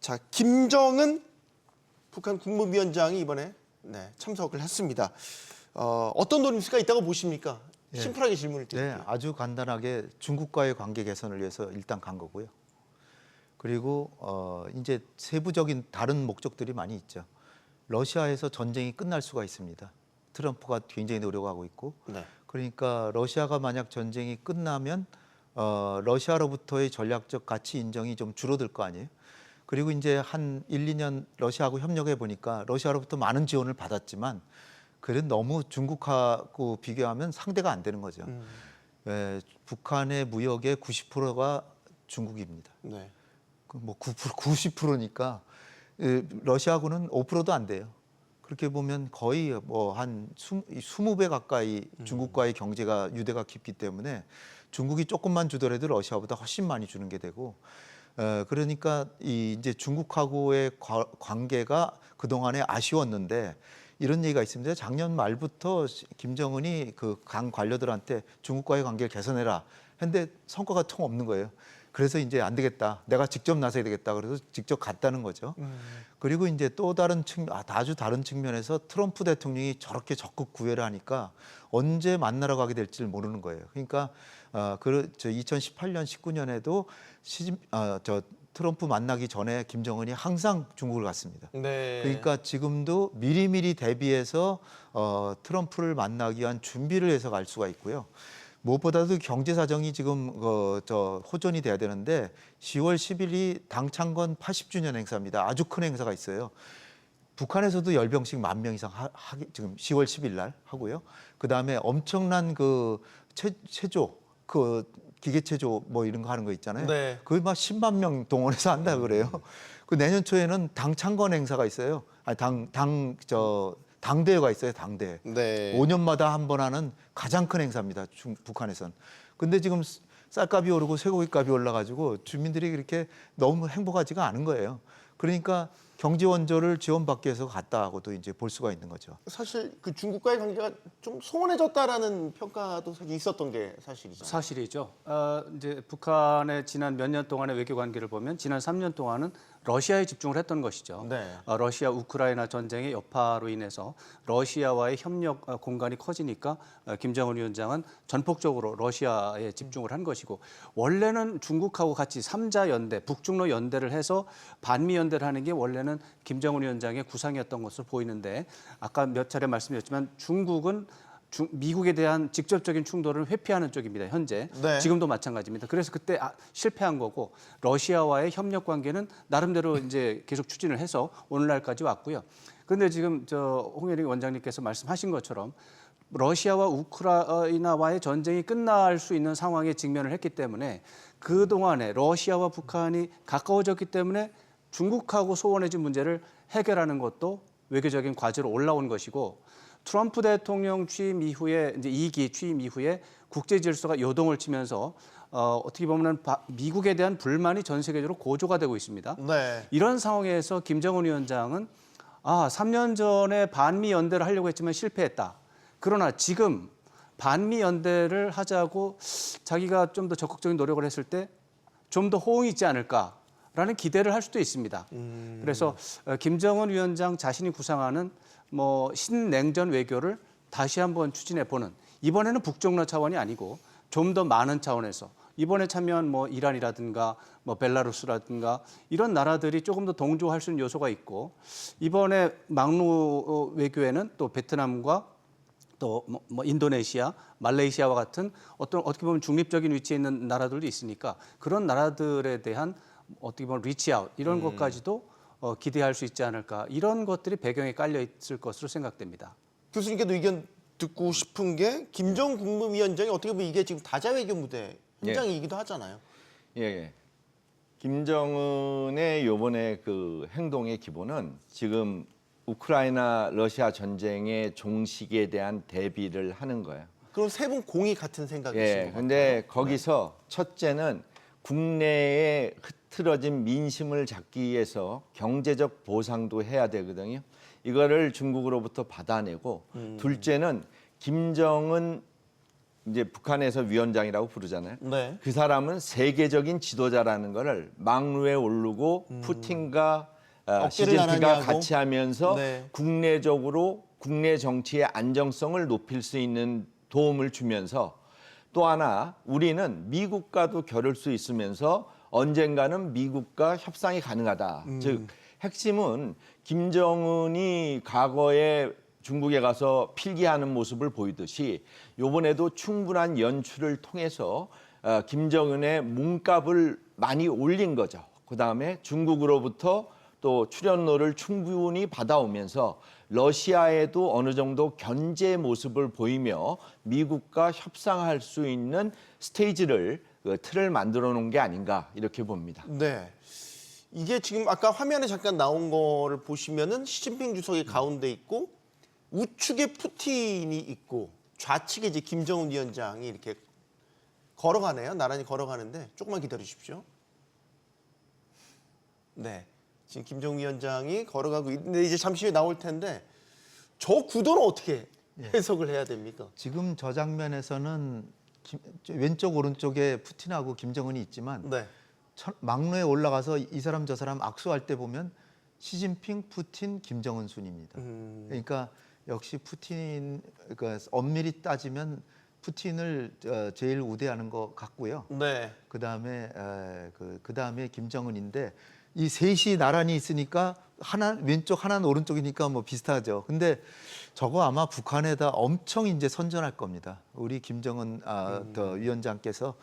자, 김정은 북한 국무위원장이 이번에 참석을 했습니다. 어떤 노림수가 있다고 보십니까? 심플하게 질문을 드릴게요. 네, 아주 간단하게 중국과의 관계 개선을 위해서 일단 간 거고요. 그리고 이제 세부적인 다른 목적들이 많이 있죠. 러시아에서 전쟁이 끝날 수가 있습니다. 트럼프가 굉장히 노력하고 있고, 네. 그러니까 러시아가 만약 전쟁이 끝나면 러시아로부터의 전략적 가치 인정이 좀 줄어들 거 아니에요. 그리고 이제 한 1, 2년 러시아하고 협력해 보니까 러시아로부터 많은 지원을 받았지만 그래도 너무 중국하고 비교하면 상대가 안 되는 거죠. 북한의 무역의 90%가 중국입니다. 네. 뭐 90%니까 러시아하고는 5%도 안 돼요. 그렇게 보면 거의 뭐 한 20배 가까이 중국과의 경제가 유대가 깊기 때문에 중국이 조금만 주더라도 러시아보다 훨씬 많이 주는 게 되고 그러니까 이제 중국하고의 관계가 그동안에 아쉬웠는데 이런 얘기가 있습니다. 작년 말부터 김정은이 그 강 관료들한테 중국과의 관계를 개선해라 했는데 성과가 통 없는 거예요. 그래서 이제 안 되겠다. 내가 직접 나서야 되겠다. 그래서 직접 갔다는 거죠. 그리고 이제 또 다른 아주 다른 측면에서 트럼프 대통령이 저렇게 적극 구애를 하니까 언제 만나러 가게 될지 모르는 거예요. 그러니까 저 2018년, 19년에도 저 트럼프 만나기 전에 김정은이 항상 중국을 갔습니다. 네. 그러니까 지금도 미리미리 대비해서 트럼프를 만나기 위한 준비를 해서 갈 수가 있고요. 무엇보다도 경제 사정이 지금 호전이 돼야 되는데 10월 10일이 당창건 80주년 행사입니다. 아주 큰 행사가 있어요. 북한에서도 열병식 10,000명 이상 지금 10월 10일 날 하고요. 그 다음에 엄청난 그 체조, 그 기계체조 뭐 이런 거 하는 거 있잖아요. 네. 거의 막 10만 명 동원해서 한다 그래요. 그 내년 초에는 당창건 행사가 있어요. 아니 당대회가 있어요. 당대회. 네. 5년마다 한 번 하는 가장 큰 행사입니다. 북한에선. 근데 지금 쌀값이 오르고 쇠고기값이 올라가지고 주민들이 그렇게 너무 행복하지가 않은 거예요. 그러니까 경제 원조를 지원받기 위해서 갔다고도 이제 볼 수가 있는 거죠. 사실 그 중국과의 관계가 좀 소원해졌다라는 평가도 사실 있었던 게 사실이죠. 사실이죠. 이제 북한의 지난 몇 년 동안의 외교 관계를 보면 지난 3년 동안은 러시아에 집중을 했던 것이죠. 네. 러시아 우크라이나 전쟁의 여파로 인해서 러시아와의 협력 공간이 커지니까 김정은 위원장은 전폭적으로 러시아에 집중을 한 것이고 원래는 중국하고 같이 3자 연대, 북중러 연대를 해서 반미 연대를 하는 게 원래는 김정은 위원장의 구상이었던 것으로 보이는데 아까 몇 차례 말씀드렸지만 중국은 미국에 대한 직접적인 충돌을 회피하는 쪽입니다. 현재 네. 지금도 마찬가지입니다. 그래서 그때 실패한 거고 러시아와의 협력 관계는 나름대로 이제 계속 추진을 해서 오늘날까지 왔고요. 그런데 지금 홍예리 원장님께서 말씀하신 것처럼 러시아와 우크라이나와의 전쟁이 끝날 수 있는 상황에 직면을 했기 때문에 그 동안에 러시아와 북한이 가까워졌기 때문에 중국하고 소원해진 문제를 해결하는 것도 외교적인 과제로 올라온 것이고. 트럼프 대통령 취임 이후에 이제 2기 취임 이후에 국제 질서가 요동을 치면서 어떻게 보면 미국에 대한 불만이 전 세계적으로 고조가 되고 있습니다. 네. 이런 상황에서 김정은 위원장은 3년 전에 반미 연대를 하려고 했지만 실패했다. 그러나 지금 반미 연대를 하자고 자기가 좀 더 적극적인 노력을 했을 때 좀 더 호응이 있지 않을까라는 기대를 할 수도 있습니다. 그래서 김정은 위원장 자신이 구상하는 신냉전 외교를 다시 한번 추진해 보는 이번에는 북중러 차원이 아니고 좀 더 많은 차원에서 이번에 참여한 이란이라든가 벨라루스라든가 이런 나라들이 조금 더 동조할 수 있는 요소가 있고 이번에 막루 외교에는 또 베트남과 또 인도네시아, 말레이시아와 같은 어떻게 보면 중립적인 위치에 있는 나라들도 있으니까 그런 나라들에 대한 어떻게 보면 리치아웃 이런 것까지도 기대할 수 있지 않을까 이런 것들이 배경에 깔려 있을 것으로 생각됩니다. 교수님께도 의견 듣고 싶은 게 김정은 국무위원장이 어떻게 보면 이게 지금 다자 외교 무대 현장이기도 하잖아요. 예. 김정은의 요번에 그 행동의 기본은 지금 우크라이나 러시아 전쟁의 종식에 대한 대비를 하는 거예요. 그럼 세 분 공이 같은 생각이신 것 같아요. 근데 거기서 첫째는 국내에 흐트러진 민심을 잡기 위해서 경제적 보상도 해야 되거든요. 이거를 중국으로부터 받아내고 둘째는 김정은 이제 북한에서 위원장이라고 부르잖아요. 네. 그 사람은 세계적인 지도자라는 거를 막루에 오르고 푸틴과 어깨를 시진핑과 나란히 하고. 같이 하면서 네. 국내적으로 국내 정치의 안정성을 높일 수 있는 도움을 주면서 또 하나 우리는 미국과도 겨룰 수 있으면서 언젠가는 미국과 협상이 가능하다. 즉 핵심은 김정은이 과거에 중국에 가서 필기하는 모습을 보이듯이 이번에도 충분한 연출을 통해서 김정은의 몸값을 많이 올린 거죠. 그다음에 중국으로부터 또 출연료를 충분히 받아오면서 러시아에도 어느 정도 견제 모습을 보이며 미국과 협상할 수 있는 스테이지를 틀을 만들어 놓은 게 아닌가 이렇게 봅니다. 네. 이게 지금 아까 화면에 잠깐 나온 거를 보시면은 시진핑 주석이 가운데 있고 우측에 푸틴이 있고 좌측에 이제 김정은 위원장이 이렇게 걸어가네요. 나란히 걸어가는데 조금만 기다려 주십시오. 네. 지금 김정은 위원장이 걸어가고 있는데 이제 잠시 후에 나올 텐데 저 구도는 어떻게 해석을 해야 됩니까? 지금 저 장면에서는 왼쪽 오른쪽에 푸틴하고 김정은이 있지만 네. 막루에 올라가서 이 사람 저 사람 악수할 때 보면 시진핑, 푸틴, 김정은 순입니다. 그러니까 역시 푸틴, 그러니까 엄밀히 따지면 푸틴을 제일 우대하는 것 같고요. 네. 그다음에 김정은인데 이 셋이 나란히 있으니까 하나 왼쪽 하나는 오른쪽이니까 뭐 비슷하죠. 근데 저거 아마 북한에다 엄청 이제 선전할 겁니다. 우리 김정은 더 위원장께서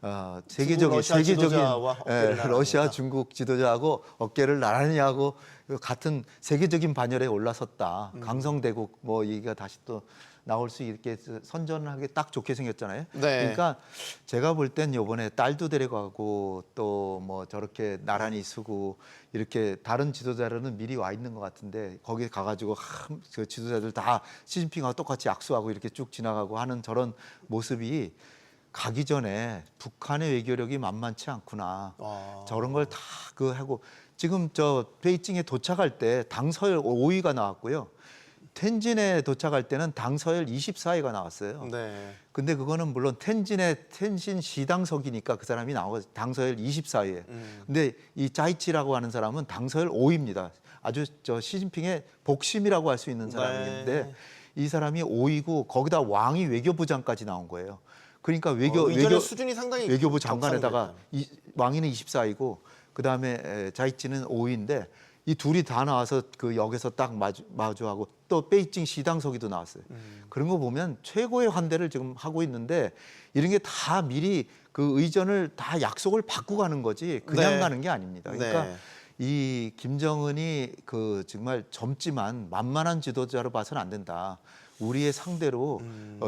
러시아 지도자와 어깨를 나란히 러시아, 하다. 중국 지도자하고 어깨를 나란히 하고 같은 세계적인 반열에 올라섰다. 강성대국 뭐 얘기가 다시 또 나올 수 있게 선전하기 딱 좋게 생겼잖아요. 네. 그러니까 제가 볼 땐 이번에 딸도 데려가고 또 뭐 저렇게 나란히 서고 이렇게 다른 지도자들은 미리 와 있는 것 같은데 거기 가가지고 그 지도자들 다 시진핑하고 똑같이 악수하고 이렇게 쭉 지나가고 하는 저런 모습이 가기 전에 북한의 외교력이 만만치 않구나. 저런 걸 다 하고 지금 저 베이징에 도착할 때 당서열 5위가 나왔고요. 텐진에 도착할 때는 당서열 24위가 나왔어요. 네. 근데 그거는 물론 텐진 시당석이니까 그 사람이 나오고 당서열 24위에. 근데 이 짜이치라고 하는 사람은 당서열 5위입니다. 아주 저 시진핑의 복심이라고 할 수 있는 사람인데 네. 이 사람이 5위고 거기다 왕이 외교부장까지 나온 거예요. 그러니까 의전의 수준이 상당히 외교부 장관에다가 격상됐다. 왕위는 24위고 그다음에 자이치는 5위인데 이 둘이 다 나와서 그 역에서 딱 마주하고 또 베이징 시당서기도 나왔어요. 그런 거 보면 최고의 환대를 지금 하고 있는데 이런 게 다 미리 그 의전을 다 약속을 받고 가는 거지 그냥 네. 가는 게 아닙니다. 그러니까 네. 이 김정은이 그 정말 젊지만 만만한 지도자로 봐서는 안 된다. 우리의 상대로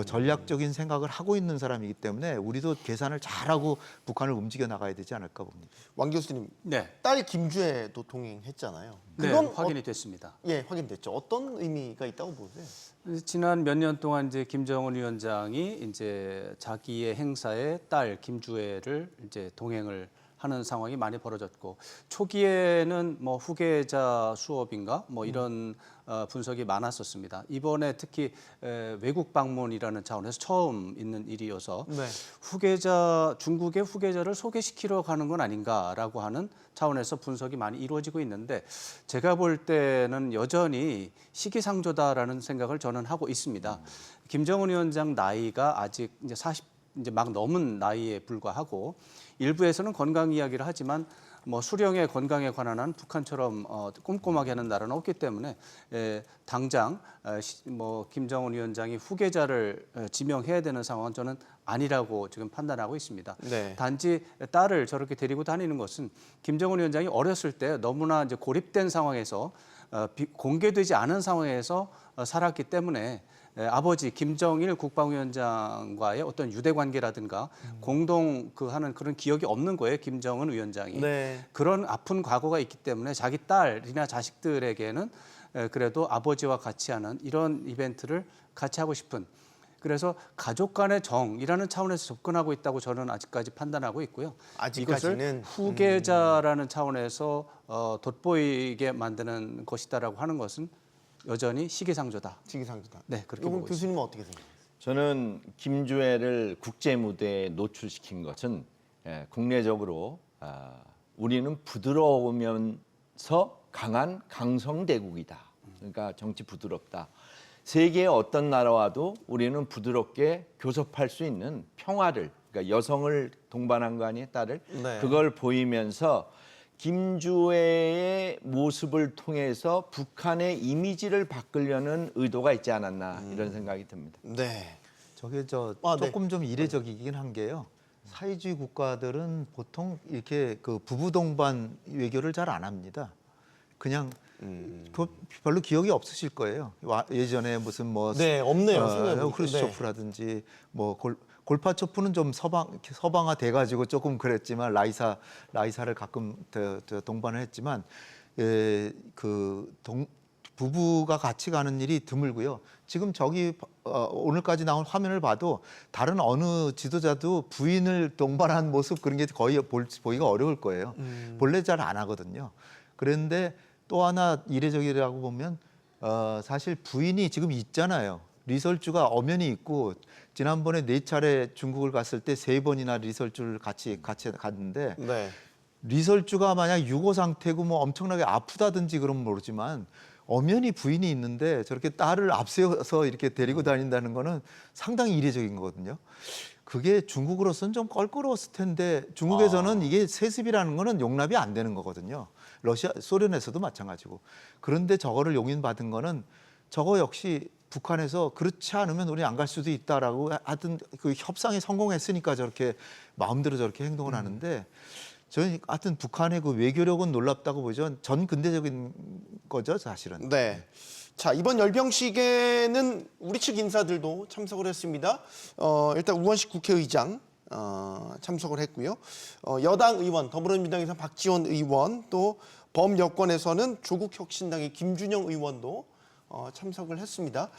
전략적인 생각을 하고 있는 사람이기 때문에 우리도 계산을 잘하고 북한을 움직여 나가야 되지 않을까 봅니다. 왕 교수님, 네, 딸 김주애도 동행했잖아요. 네, 그건 확인이 됐습니다. 예, 확인됐죠. 어떤 의미가 있다고 보세요? 지난 몇 년 동안 이제 김정은 위원장이 이제 자기의 행사에 딸 김주애를 이제 동행을 하는 상황이 많이 벌어졌고 초기에는 뭐 후계자 수업인가 뭐 이런 분석이 많았었습니다. 이번에 특히 외국 방문이라는 차원에서 처음 있는 일이어서 네. 중국의 후계자를 소개시키러 가는 건 아닌가라고 하는 차원에서 분석이 많이 이루어지고 있는데 제가 볼 때는 여전히 시기상조다라는 생각을 저는 하고 있습니다. 김정은 위원장 나이가 아직 이제 40 이제 막 넘은 나이에 불과하고 일부에서는 건강 이야기를 하지만 뭐 수령의 건강에 관한 한 북한처럼 꼼꼼하게 하는 나라는 없기 때문에 당장 뭐 김정은 위원장이 후계자를 지명해야 되는 상황은 저는 아니라고 지금 판단하고 있습니다. 네. 단지 딸을 저렇게 데리고 다니는 것은 김정은 위원장이 어렸을 때 너무나 이제 고립된 상황에서 공개되지 않은 상황에서 살았기 때문에 아버지 김정일 국방위원장과의 어떤 유대 관계라든가 공동 하는 그런 기억이 없는 거예요. 김정은 위원장이. 네. 그런 아픈 과거가 있기 때문에 자기 딸이나 자식들에게는 그래도 아버지와 같이 하는 이런 이벤트를 같이 하고 싶은 그래서 가족 간의 정이라는 차원에서 접근하고 있다고 저는 아직까지 판단하고 있고요. 아직까지는 이것을 후계자라는 차원에서 돋보이게 만드는 것이다라고 하는 것은 여전히 시기상조다. 시기상조다. 네, 그렇게 이건 보고 교수님은 어떻게 생각하세요? 저는 김주애를 국제 무대에 노출시킨 것은 국내적으로 우리는 부드러우면서 강한 강성대국이다. 그러니까 정치 부드럽다. 세계의 어떤 나라와도 우리는 부드럽게 교섭할 수 있는 평화를, 그러니까 여성을 동반한 거 아니에요, 딸을? 네. 그걸 보이면서 김주애의 모습을 통해서 북한의 이미지를 바꾸려는 의도가 있지 않았나 이런 생각이 듭니다. 네. 저게 네. 조금 좀 이례적이긴 한 게요. 사회주의 국가들은 보통 이렇게 그 부부 동반 외교를 잘 안 합니다. 그냥 별로 기억이 없으실 거예요. 예전에 무슨 뭐 네, 없네요. 생각해보니까. 크루스초프라든지 뭐 골파초프는 좀 서방화 돼가지고 조금 그랬지만 라이사를 가끔 동반을 했지만 부부가 같이 가는 일이 드물고요. 지금 저기 오늘까지 나온 화면을 봐도 다른 어느 지도자도 부인을 동반한 모습 그런 게 거의 보기가 어려울 거예요. 본래 잘 안 하거든요. 그런데 또 하나 이례적이라고 보면 사실 부인이 지금 있잖아요. 리설주가 엄연히 있고 지난번에 4차례 중국을 갔을 때 3번이나 리설주를 같이 갔는데 네. 리설주가 만약 유고 상태고 뭐 엄청나게 아프다든지 그러면 모르지만 엄연히 부인이 있는데 저렇게 딸을 앞세워서 이렇게 데리고 다닌다는 거는 상당히 이례적인 거거든요. 그게 중국으로서는 좀 껄끄러웠을 텐데 중국에서는 이게 세습이라는 거는 용납이 안 되는 거거든요. 소련에서도 마찬가지고. 그런데 저거를 용인받은 거는 저거 역시 북한에서 그렇지 않으면 우리 안 갈 수도 있다라고 하여튼 그 협상에 성공했으니까 저렇게 마음대로 저렇게 행동을 하는데 저는 하여튼 북한의 그 외교력은 놀랍다고 보죠. 전 근대적인 거죠, 사실은. 네. 자, 이번 열병식에는 우리 측 인사들도 참석을 했습니다. 일단 우원식 국회의장 참석을 했고요. 여당 의원, 더불어민주당에서 박지원 의원, 또 범여권에서는 조국혁신당의 김준영 의원도 참석을 했습니다.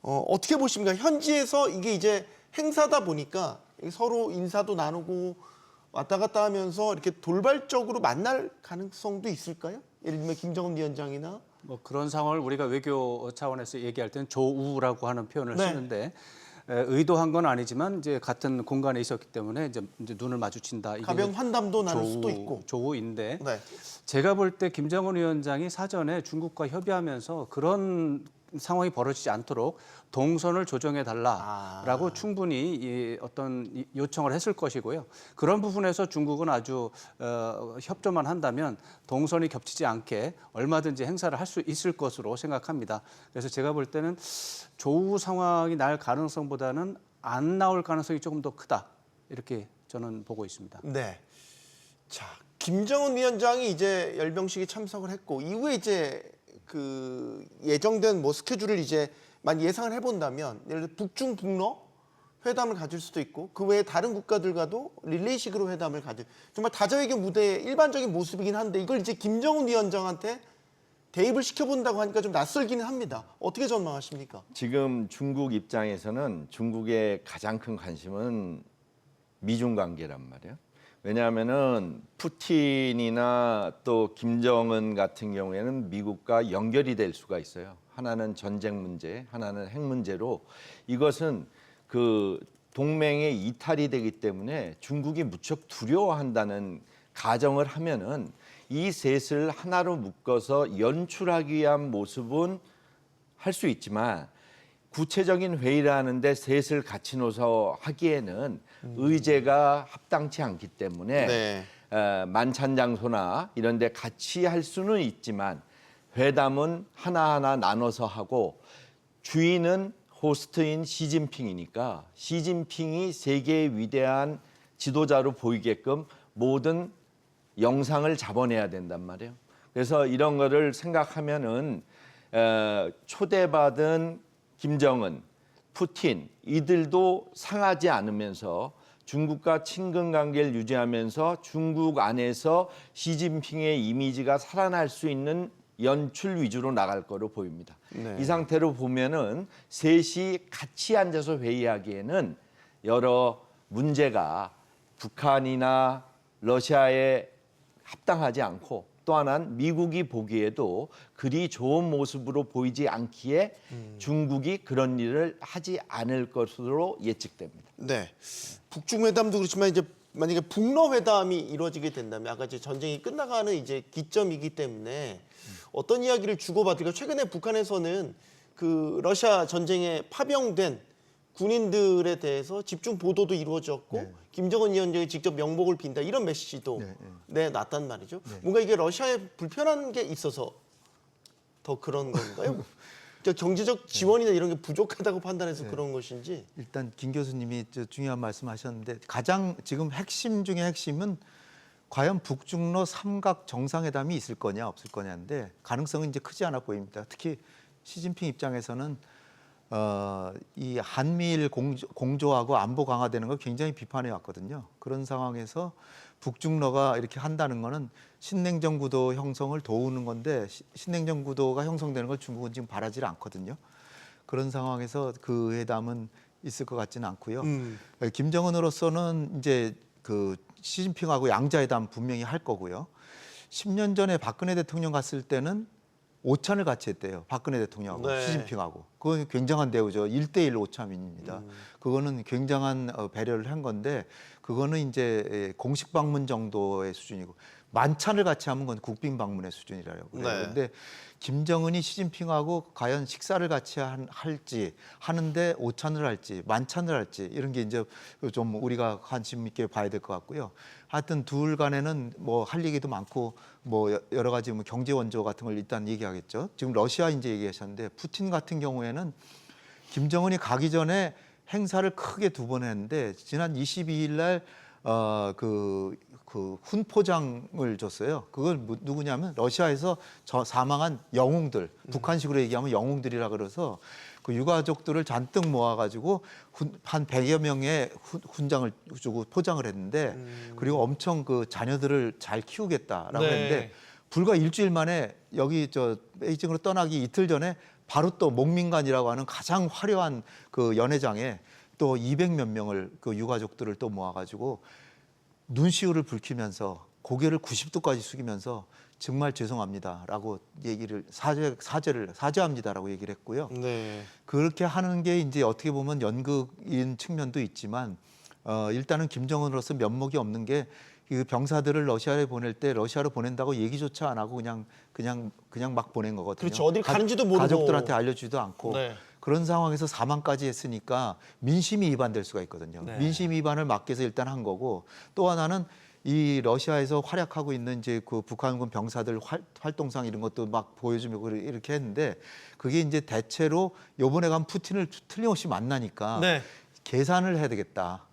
어떻게 보십니까? 현지에서 이게 이제 행사다 보니까 서로 인사도 나누고 왔다 갔다 하면서 이렇게 돌발적으로 만날 가능성도 있을까요? 예를 들면 김정은 위원장이나 뭐 그런 상황을 우리가 외교 차원에서 얘기할 때는 조우라고 하는 표현을 네. 쓰는데 의도한 건 아니지만 이제 같은 공간에 있었기 때문에 이제 눈을 마주친다. 이게 가벼운 환담도 나눌 수도 있고. 조우인데 네. 제가 볼 때 김정은 위원장이 사전에 중국과 협의하면서 그런 상황이 벌어지지 않도록 동선을 조정해 달라라고 충분히 어떤 요청을 했을 것이고요. 그런 부분에서 중국은 아주 협조만 한다면 동선이 겹치지 않게 얼마든지 행사를 할 수 있을 것으로 생각합니다. 그래서 제가 볼 때는 조우 상황이 날 가능성보다는 안 나올 가능성이 조금 더 크다. 이렇게 저는 보고 있습니다. 네. 자, 김정은 위원장이 이제 열병식에 참석을 했고 이후에 이제 그 예정된 뭐 스케줄을 이제 많이 예상을 해본다면 예를 들어 북중 북러 회담을 가질 수도 있고 그 외에 다른 국가들과도 릴레이식으로 회담을 가질 정말 다자외교 무대의 일반적인 모습이긴 한데 이걸 이제 김정은 위원장한테 대입을 시켜본다고 하니까 좀 낯설기는 합니다. 어떻게 전망하십니까? 지금 중국 입장에서는 중국의 가장 큰 관심은 미중 관계란 말이에요. 왜냐하면은 푸틴이나 또 김정은 같은 경우에는 미국과 연결이 될 수가 있어요. 하나는 전쟁 문제, 하나는 핵 문제로 이것은 그 동맹의 이탈이 되기 때문에 중국이 무척 두려워한다는 가정을 하면은 이 셋을 하나로 묶어서 연출하기 위한 모습은 할 수 있지만 구체적인 회의를 하는데 셋을 같이 놓아서 하기에는 의제가 합당치 않기 때문에 네. 만찬 장소나 이런 데 같이 할 수는 있지만 회담은 하나하나 나눠서 하고 주인은 호스트인 시진핑이니까 시진핑이 세계의 위대한 지도자로 보이게끔 모든 영상을 잡아내야 된단 말이에요. 그래서 이런 거를 생각하면은 초대받은 김정은, 푸틴 이들도 상하지 않으면서 중국과 친근 관계를 유지하면서 중국 안에서 시진핑의 이미지가 살아날 수 있는 연출 위주로 나갈 거로 보입니다. 네. 이 상태로 보면은 셋이 같이 앉아서 회의하기에는 여러 문제가 북한이나 러시아에 합당하지 않고 또 하나는 미국이 보기에도 그리 좋은 모습으로 보이지 않기에 중국이 그런 일을 하지 않을 것으로 예측됩니다. 네. 북중 회담도 그렇지만 이제 만약에 북러 회담이 이루어지게 된다면 아까 이제 전쟁이 끝나가는 이제 기점이기 때문에 어떤 이야기를 주고받을까? 최근에 북한에서는 그 러시아 전쟁에 파병된 군인들에 대해서 집중 보도도 이루어졌고 네. 김정은 위원장이 직접 명복을 빈다 이런 메시지도 내놨단 말이죠. 뭔가 이게 러시아에 불편한 게 있어서 더 그런 건가요? 그러니까 경제적 지원이나 이런 게 부족하다고 판단해서 그런 것인지. 일단 김 교수님이 중요한 말씀하셨는데 가장 지금 핵심 중에 핵심은 과연 북중러 삼각 정상회담이 있을 거냐 없을 거냐인데 가능성은 이제 크지 않아 보입니다. 특히 시진핑 입장에서는 이 한미일 공조하고 안보 강화되는 걸 굉장히 비판해 왔거든요. 그런 상황에서 북중러가 이렇게 한다는 거는 신냉전 구도 형성을 도우는 건데 신냉전 구도가 형성되는 걸 중국은 지금 바라지 않거든요. 그런 상황에서 그 회담은 있을 것 같지는 않고요. 김정은으로서는 이제 그 시진핑하고 양자회담 분명히 할 거고요. 10년 전에 박근혜 대통령 갔을 때는 오찬을 같이 했대요. 박근혜 대통령하고 네. 시진핑하고. 그건 굉장한 대우죠. 1대1 오찬입니다. 그거는 굉장한 배려를 한 건데 그거는 이제 공식 방문 정도의 수준이고 만찬을 같이 하면 그건 국빈 방문의 수준이라고 그래요. 네. 그런데 김정은이 시진핑하고 과연 식사를 같이 할지 하는데 오찬을 할지 만찬을 할지 이런 게 이제 좀 우리가 관심 있게 봐야 될 것 같고요. 하여튼 둘 간에는 뭐 할 얘기도 많고 뭐 여러 가지 뭐 경제 원조 같은 걸 일단 얘기하겠죠. 지금 러시아 이제 얘기하셨는데 푸틴 같은 경우에는 김정은이 가기 전에 행사를 크게 2번 했는데 지난 22일 날 그 훈포장을 줬어요. 그걸 누구냐면 러시아에서 사망한 영웅들, 북한식으로 얘기하면 영웅들이라 그래서 그 유가족들을 잔뜩 모아가지고 한 100여 명의 훈장을 주고 포장을 했는데 그리고 엄청 그 자녀들을 잘 키우겠다라고 네. 했는데 불과 일주일 만에 여기 베이징으로 떠나기 이틀 전에 바로 또 목민관이라고 하는 가장 화려한 그 연회장에 또 200몇 명을 그 유가족들을 또 모아가지고 눈시울을 붉히면서 고개를 90도까지 숙이면서 정말 죄송합니다라고 얘기를 사죄합니다라고 얘기를 했고요. 네. 그렇게 하는 게 이제 어떻게 보면 연극인 측면도 있지만 일단은 김정은으로서 면목이 없는 게 그 병사들을 러시아에 보낼 때 러시아로 보낸다고 얘기조차 안 하고 그냥 막 보낸 거거든요. 그렇죠. 어딜 가는지도 모르고. 가족들한테 알려주지도 않고 네. 그런 상황에서 사망까지 했으니까 민심이 위반될 수가 있거든요. 네. 민심 위반을 막기 위해서 일단 한 거고 또 하나는 이 러시아에서 활약하고 있는 이제 그 북한군 병사들 활동상 이런 것도 막 보여주며 이렇게 했는데 그게 이제 대체로 요번에 간 푸틴을 틀림없이 만나니까 네. 계산을 해야 되겠다.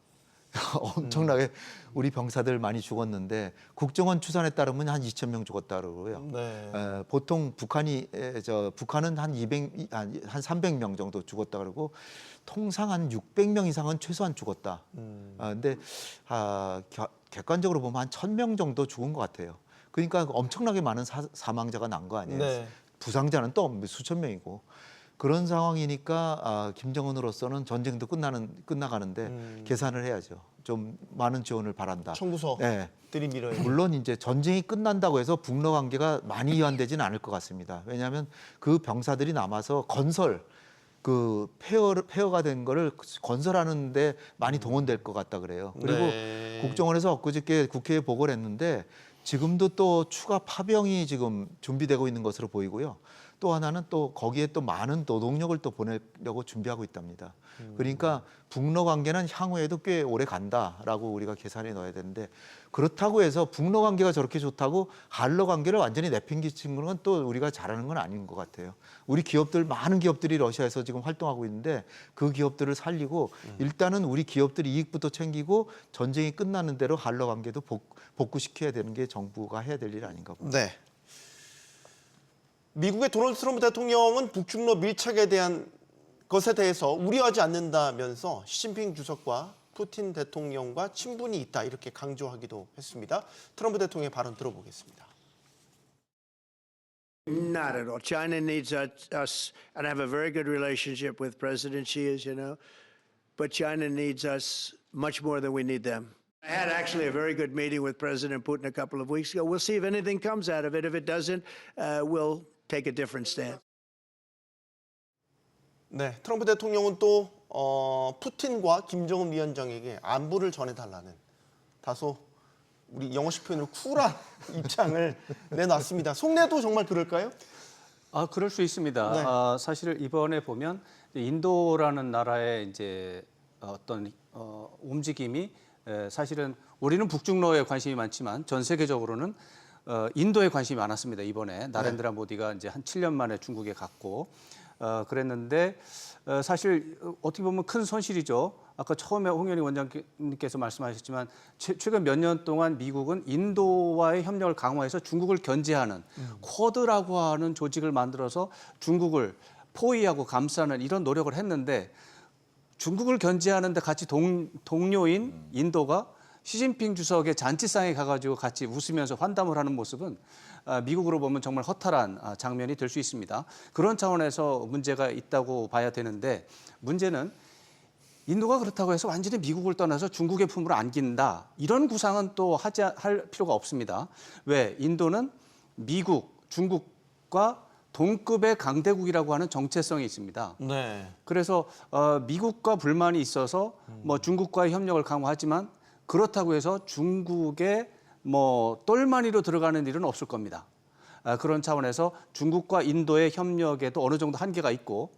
엄청나게 우리 병사들 많이 죽었는데 국정원 추산에 따르면 한 2,000명 죽었다 그러고요. 네. 보통 북한은 한 300명 정도 죽었다 그러고 통상 한 600명 이상은 최소한 죽었다. 근데 객관적으로 보면 한 1,000명 정도 죽은 것 같아요. 그러니까 엄청나게 많은 사망자가 난 거 아니에요. 네. 부상자는 또 수천 명이고. 그런 상황이니까 김정은으로서는 전쟁도 끝나가는데 계산을 해야죠. 좀 많은 지원을 바란다. 청구서 네. 들이밀어요. 물론 이제 전쟁이 끝난다고 해서 북러 관계가 많이 이완되지는 않을 것 같습니다. 왜냐하면 그 병사들이 남아서 건설 그 폐허가 된 거를 건설하는데 많이 동원될 것 같다 그래요. 그리고 네. 국정원에서 엊그저께 국회에 보고를 했는데 지금도 또 추가 파병이 지금 준비되고 있는 것으로 보이고요. 또 하나는 또 거기에 또 많은 노동력을 또 보내려고 준비하고 있답니다. 그러니까 북러 관계는 향후에도 꽤 오래 간다라고 우리가 계산해 넣어야 되는데 그렇다고 해서 북러 관계가 저렇게 좋다고 한러 관계를 완전히 내팽개치는 건 또 우리가 잘하는 건 아닌 것 같아요. 우리 많은 기업들이 러시아에서 지금 활동하고 있는데 그 기업들을 살리고 일단은 우리 기업들 이익부터 챙기고 전쟁이 끝나는 대로 한러 관계도 복구시켜야 되는 게 정부가 해야 될 일 아닌가 봅니다. 네. 미국의 도널드 트럼프 대통령은 북중러 밀착에 대한 것에 대해서 우려하지 않는다면서 시진핑 주석과 푸틴 대통령과 친분이 있다 이렇게 강조하기도 했습니다. 트럼프 대통령의 발언 들어보겠습니다. Not at all. China needs us, and I have a very good relationship with President Xi, as you know, but China needs us much more than we need them. I had actually a very good meeting with President Putin a couple of weeks ago. We'll see if anything comes out of it. If it doesn't, we'll take a different stand. 네, 트럼프 대통령은 또 푸틴과 김정은 위원장에게 안부를 전해달라는 다소 우리 영어식 표현으로 쿨한 입장을 내놨습니다. 속내도 정말 그럴까요? 그럴 수 있습니다. 네. 사실 이번에 보면 인도라는 나라의 이제 어떤 움직임이 사실은 우리는 북중러에 관심이 많지만 전 세계적으로는 인도에 관심이 많았습니다. 이번에 나렌드라 모디가 이제 한 7년 만에 중국에 갔고 그랬는데 사실 어떻게 보면 큰 손실이죠. 아까 처음에 홍현희 원장님께서 말씀하셨지만 최근 몇 년 동안 미국은 인도와의 협력을 강화해서 중국을 견제하는 쿼드라고 하는 조직을 만들어서 중국을 포위하고 감싸는 이런 노력을 했는데 중국을 견제하는데 같이 동료인 인도가 시진핑 주석의 잔치상에 가가지고 같이 웃으면서 환담을 하는 모습은 미국으로 보면 정말 허탈한 장면이 될 수 있습니다. 그런 차원에서 문제가 있다고 봐야 되는데 문제는 인도가 그렇다고 해서 완전히 미국을 떠나서 중국의 품으로 안긴다. 이런 구상은 또 할 필요가 없습니다. 왜? 인도는 미국, 중국과 동급의 강대국이라고 하는 정체성이 있습니다. 네. 그래서 미국과 불만이 있어서 뭐 중국과의 협력을 강화하지만 그렇다고 해서 중국의 뭐 똘마니로 들어가는 일은 없을 겁니다. 그런 차원에서 중국과 인도의 협력에도 어느 정도 한계가 있고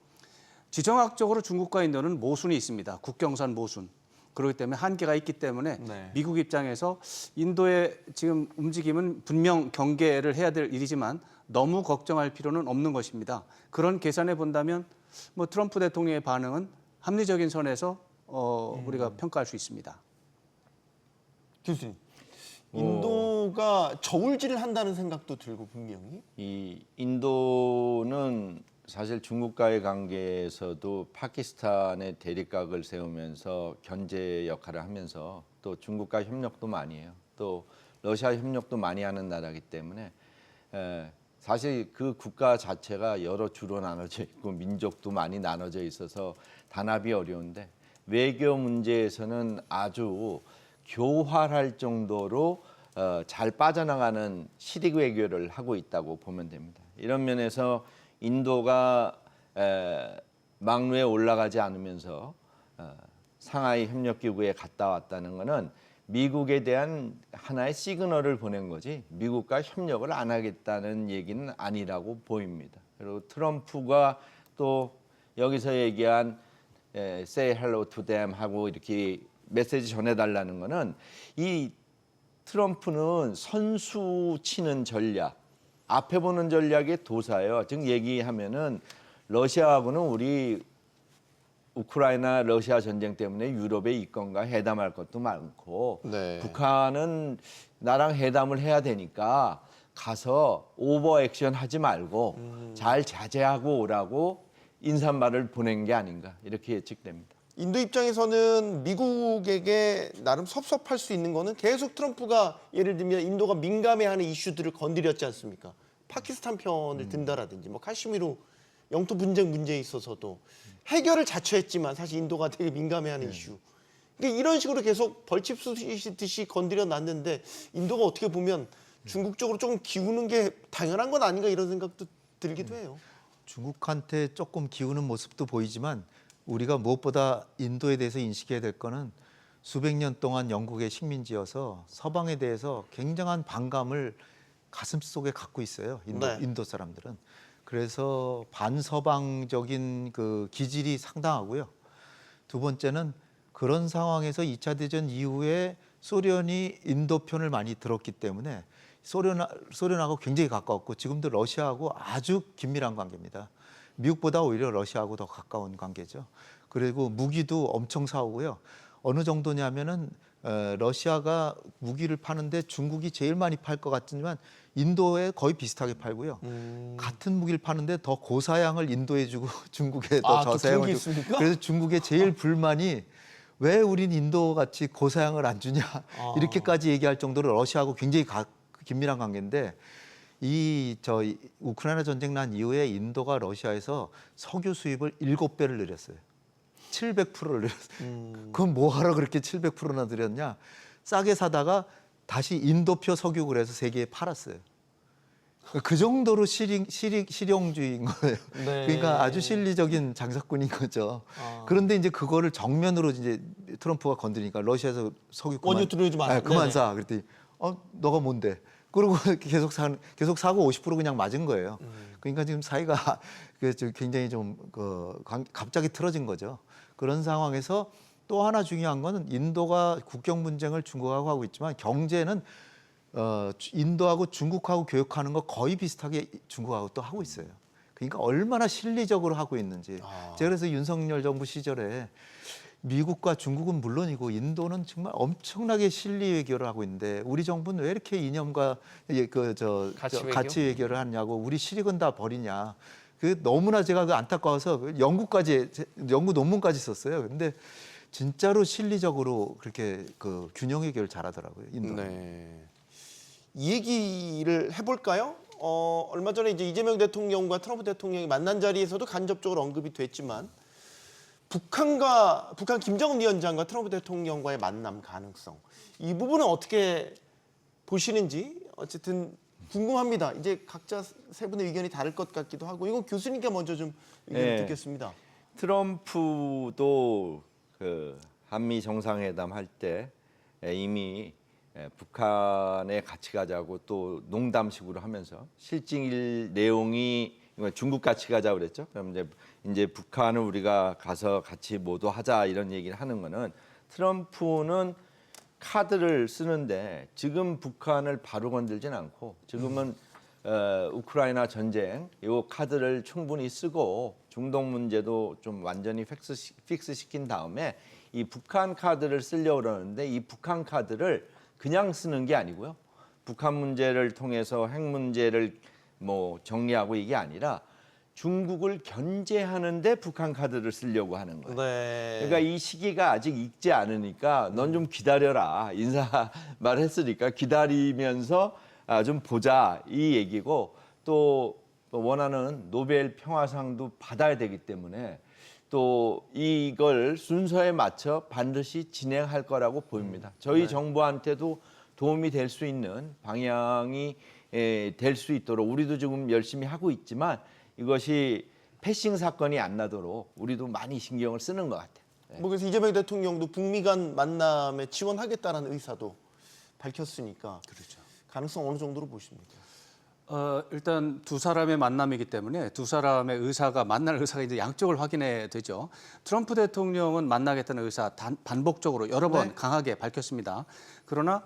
지정학적으로 중국과 인도는 모순이 있습니다. 국경선 모순. 그렇기 때문에 한계가 있기 때문에 네. 미국 입장에서 인도의 지금 움직임은 분명 경계를 해야 될 일이지만 너무 걱정할 필요는 없는 것입니다. 그런 계산해 본다면 뭐 트럼프 대통령의 반응은 합리적인 선에서 우리가 평가할 수 있습니다. 교수님, 인도가 저울질을 한다는 생각도 들고 분명히. 이 인도는 사실 중국과의 관계에서도 파키스탄의 대립각을 세우면서 견제 역할을 하면서 또 중국과 협력도 많이 해요. 또 러시아 협력도 많이 하는 나라이기 때문에 사실 그 국가 자체가 여러 주로 나눠져 있고 민족도 많이 나눠져 있어서 단합이 어려운데 외교 문제에서는 아주 교활할 정도로 잘 빠져나가는 시릭 외교를 하고 있다고 보면 됩니다. 이런 면에서 인도가 막루에 올라가지 않으면서 상하이 협력기구에 갔다 왔다는 것은 미국에 대한 하나의 시그널을 보낸 거지 미국과 협력을 안 하겠다는 얘기는 아니라고 보입니다. 그리고 트럼프가 또 여기서 얘기한 say hello to them 하고 이렇게 메시지 전해달라는 거는 이 트럼프는 선수 치는 전략, 앞에 보는 전략의 도사예요. 즉 얘기하면은 러시아하고는 우리 우크라이나 러시아 전쟁 때문에 유럽에 있건가 회담할 것도 많고 네. 북한은 나랑 회담을 해야 되니까 가서 오버 액션 하지 말고 잘 자제하고 오라고 인사말을 보낸 게 아닌가 이렇게 예측됩니다. 인도 입장에서는 미국에게 나름 섭섭할 수 있는 거는 계속 트럼프가 예를 들면 인도가 민감해하는 이슈들을 건드렸지 않습니까? 파키스탄 편을 든다라든지 뭐 카슈미르 영토 분쟁 문제에 있어서도 해결을 자처했지만 사실 인도가 되게 민감해하는 이슈. 그러니까 이런 식으로 계속 벌집 쑤시듯이 건드려 놨는데 인도가 어떻게 보면 중국 쪽으로 조금 기우는 게 당연한 건 아닌가 이런 생각도 들기도 해요. 중국한테 조금 기우는 모습도 보이지만 우리가 무엇보다 인도에 대해서 인식해야 될 거는 수백 년 동안 영국의 식민지여서 서방에 대해서 굉장한 반감을 가슴속에 갖고 있어요. 네. 인도 사람들은. 그래서 반서방적인 그 기질이 상당하고요. 두 번째는 그런 상황에서 2차 대전 이후에 소련이 인도 편을 많이 들었기 때문에 소련하고 굉장히 가까웠고 지금도 러시아하고 아주 긴밀한 관계입니다. 미국보다 오히려 러시아하고 더 가까운 관계죠. 그리고 무기도 엄청 사오고요. 어느 정도냐면은 러시아가 무기를 파는데 중국이 제일 많이 팔 것 같지만 인도에 거의 비슷하게 팔고요. 같은 무기를 파는데 더 고사양을 인도에 주고 중국에 더 또 저사양을 그런 게 주고. 있습니까? 그래서 중국의 제일 불만이 왜 우린 인도 같이 고사양을 안 주냐 이렇게까지 얘기할 정도로 러시아하고 굉장히 긴밀한 관계인데 우크라이나 전쟁 난 이후에 인도가 러시아에서 석유 수입을 7배를 늘렸어요. 700%를 늘렸어요. 그건 뭐하러 그렇게 700%나 늘렸냐? 싸게 사다가 다시 인도표 석유 그래서 세계에 팔았어요. 그 정도로 실용주의인 거예요. 네. 그러니까 아주 실리적인 장사꾼인 거죠. 그런데 이제 그거를 정면으로 이제 트럼프가 건드리니까 러시아에서 석유 원유 들여오지 마세요. 그만 네네. 사. 그랬더니 너가 뭔데? 그리고 계속 사고 50% 그냥 맞은 거예요. 그러니까 지금 사이가 굉장히 좀 갑자기 틀어진 거죠. 그런 상황에서 또 하나 중요한 거는 인도가 국경 분쟁을 중국하고 하고 있지만 경제는 인도하고 중국하고 교역하는 거 거의 비슷하게 중국하고 또 하고 있어요. 그러니까 얼마나 실리적으로 하고 있는지. 제가 그래서 윤석열 정부 시절에 미국과 중국은 물론이고 인도는 정말 엄청나게 실리 외교를 하고 있는데 우리 정부는 왜 이렇게 이념과 가치 외교를 하냐고 우리 실익은 다 버리냐. 그 너무나 제가 안타까워서 연구 논문까지 썼어요. 근데 진짜로 실리적으로 그렇게 그 균형 해결을 잘하더라고요. 인도. 네. 이 얘기를 해볼까요? 얼마 전에 이제 이재명 대통령과 트럼프 대통령이 만난 자리에서도 간접적으로 언급이 됐지만 북한 김정은 위원장과 트럼프 대통령과의 만남 가능성 이 부분은 어떻게 보시는지 어쨌든 궁금합니다. 이제 각자 세 분의 의견이 다를 것 같기도 하고 이건 교수님께 먼저 좀 의견 네. 듣겠습니다. 트럼프도 그 한미 정상회담 할 때 이미 북한에 같이 가자고 또 농담식으로 하면서 실질 내용이 중국 같이 가자고 그랬죠. 그럼 이제 북한을 우리가 가서 같이 모두 하자 이런 얘기를 하는 거는 트럼프는 카드를 쓰는데 지금 북한을 바로 건들진 않고 지금은 우크라이나 전쟁 이 카드를 충분히 쓰고 중동 문제도 좀 완전히 픽스 시킨 다음에 이 북한 카드를 쓰려고 그러는데 이 북한 카드를 그냥 쓰는 게 아니고요. 북한 문제를 통해서 핵 문제를 뭐 정리하고 이게 아니라 중국을 견제하는데 북한 카드를 쓰려고 하는 거예요. 네. 그러니까 이 시기가 아직 익지 않으니까 넌 좀 기다려라. 인사 말했으니까 기다리면서 좀 보자 이 얘기고 또 원하는 노벨 평화상도 받아야 되기 때문에 또 이걸 순서에 맞춰 반드시 진행할 거라고 보입니다. 저희 정부한테도 도움이 될 수 있는 방향이 될 수 있도록 우리도 지금 열심히 하고 있지만 이것이 패싱 사건이 안 나도록 우리도 많이 신경을 쓰는 것 같아요. 뭐 그래서 이재명 대통령도 북미 간 만남에 지원하겠다는 의사도 밝혔으니까 그렇죠. 가능성 어느 정도로 보십니까? 일단 두 사람의 만남이기 때문에 두 사람의 의사가 만날 의사가 이제 양쪽을 확인해야 되죠. 트럼프 대통령은 만나겠다는 의사 반복적으로 여러 번 네. 강하게 밝혔습니다. 그러나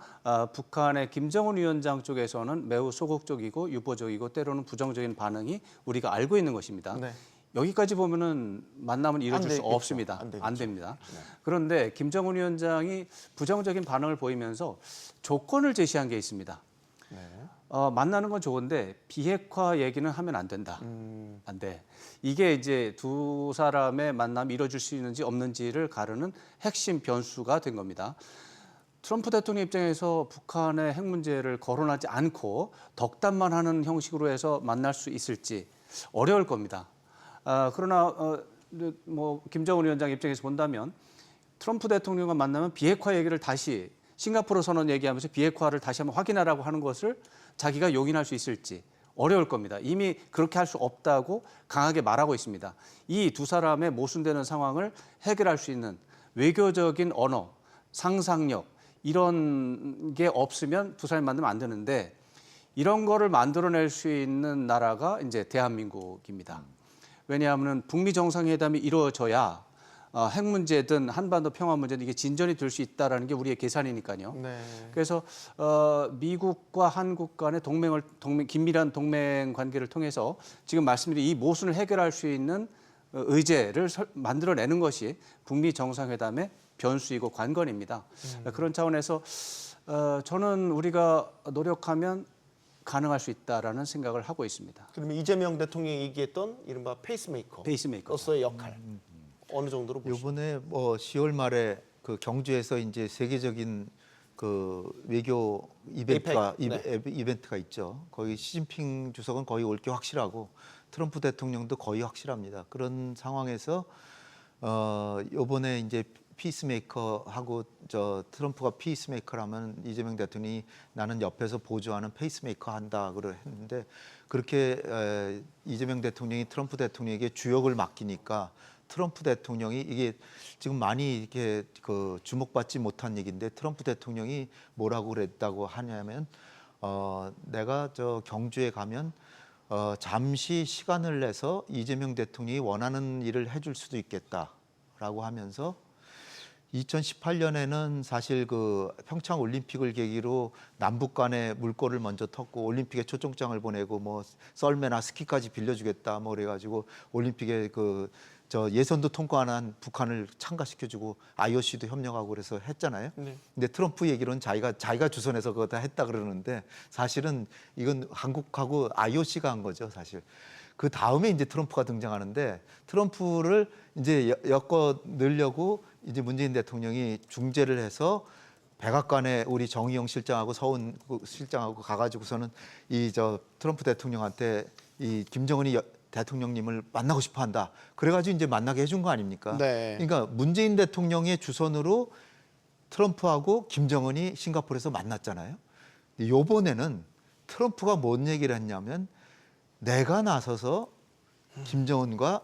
북한의 김정은 위원장 쪽에서는 매우 소극적이고 유보적이고 때로는 부정적인 반응이 우리가 알고 있는 것입니다. 네. 여기까지 보면은 만남은 이루어질 수 되겠죠. 없습니다. 안 되겠죠. 안 됩니다. 그런데 김정은 위원장이 부정적인 반응을 보이면서 조건을 제시한 게 있습니다. 만나는 건 좋은데 비핵화 얘기는 하면 안 된다. 안 돼. 이게 이제 두 사람의 만남이 이루어질 수 있는지 없는지를 가르는 핵심 변수가 된 겁니다. 트럼프 대통령 입장에서 북한의 핵 문제를 거론하지 않고 덕담만 하는 형식으로 해서 만날 수 있을지 어려울 겁니다. 그러나 뭐 김정은 위원장 입장에서 본다면 트럼프 대통령과 만나면 비핵화 얘기를 다시 싱가포르 선언 얘기하면서 비핵화를 다시 한번 확인하라고 하는 것을 자기가 용인할 수 있을지 어려울 겁니다. 이미 그렇게 할 수 없다고 강하게 말하고 있습니다. 이 두 사람의 모순되는 상황을 해결할 수 있는 외교적인 언어, 상상력 이런 게 없으면 두 사람이 만나면 안 되는데 이런 거를 만들어낼 수 있는 나라가 이제 대한민국입니다. 왜냐하면 북미 정상회담이 이루어져야 핵 문제든 한반도 평화 문제든 이게 진전이 될 수 있다라는 게 우리의 계산이니까요. 네. 그래서 미국과 한국 간의 긴밀한 동맹 관계를 통해서 지금 말씀드린 이 모순을 해결할 수 있는 의제를 만들어내는 것이 북미 정상회담의 변수이고 관건입니다. 그런 차원에서 저는 우리가 노력하면 가능할 수 있다라는 생각을 하고 있습니다. 그러면 이재명 대통령이 얘기했던 이른바 페이스메이커. 페이스메이커로서의 역할 어느 정도로 보십니까? 이번에 뭐 10월 말에 그 경주에서 이제 세계적인 그 외교 이벤트가 이벤트가 있죠. 거기 시진핑 주석은 거의 올 게 확실하고 트럼프 대통령도 거의 확실합니다. 그런 상황에서 이번에 이제 피스메이커하고 트럼프가 피스메이커라면 이재명 대통령이 나는 옆에서 보조하는 페이스메이커 한다 그러 했는데 그렇게 이재명 대통령이 트럼프 대통령에게 주역을 맡기니까 트럼프 대통령이 이게 지금 많이 이렇게 그 주목받지 못한 얘기인데 트럼프 대통령이 뭐라고 그랬다고 하냐면 내가 경주에 가면 잠시 시간을 내서 이재명 대통령이 원하는 일을 해줄 수도 있겠다라고 하면서 2018년에는 사실 그 평창 올림픽을 계기로 남북 간의 물꼬를 먼저 텄고 올림픽에 초청장을 보내고 뭐 썰매나 스키까지 빌려주겠다 뭐 그래가지고 올림픽에 예선도 통과 안 한 북한을 참가시켜주고 IOC도 협력하고 그래서 했잖아요. 네. 근데 트럼프 얘기로는 자기가 주선해서 그거 다 했다 그러는데 사실은 이건 한국하고 IOC가 한 거죠, 사실. 그 다음에 이제 트럼프가 등장하는데 트럼프를 이제 엮어 넣으려고 이제 문재인 대통령이 중재를 해서 백악관에 우리 정의용 실장하고 서훈 실장하고 가가지고서는 이 트럼프 대통령한테 이 김정은이 대통령님을 만나고 싶어한다. 그래가지고 이제 만나게 해준 거 아닙니까? 네. 그러니까 문재인 대통령의 주선으로 트럼프하고 김정은이 싱가포르에서 만났잖아요. 근데 이번에는 트럼프가 뭔 얘기를 했냐면 내가 나서서 김정은과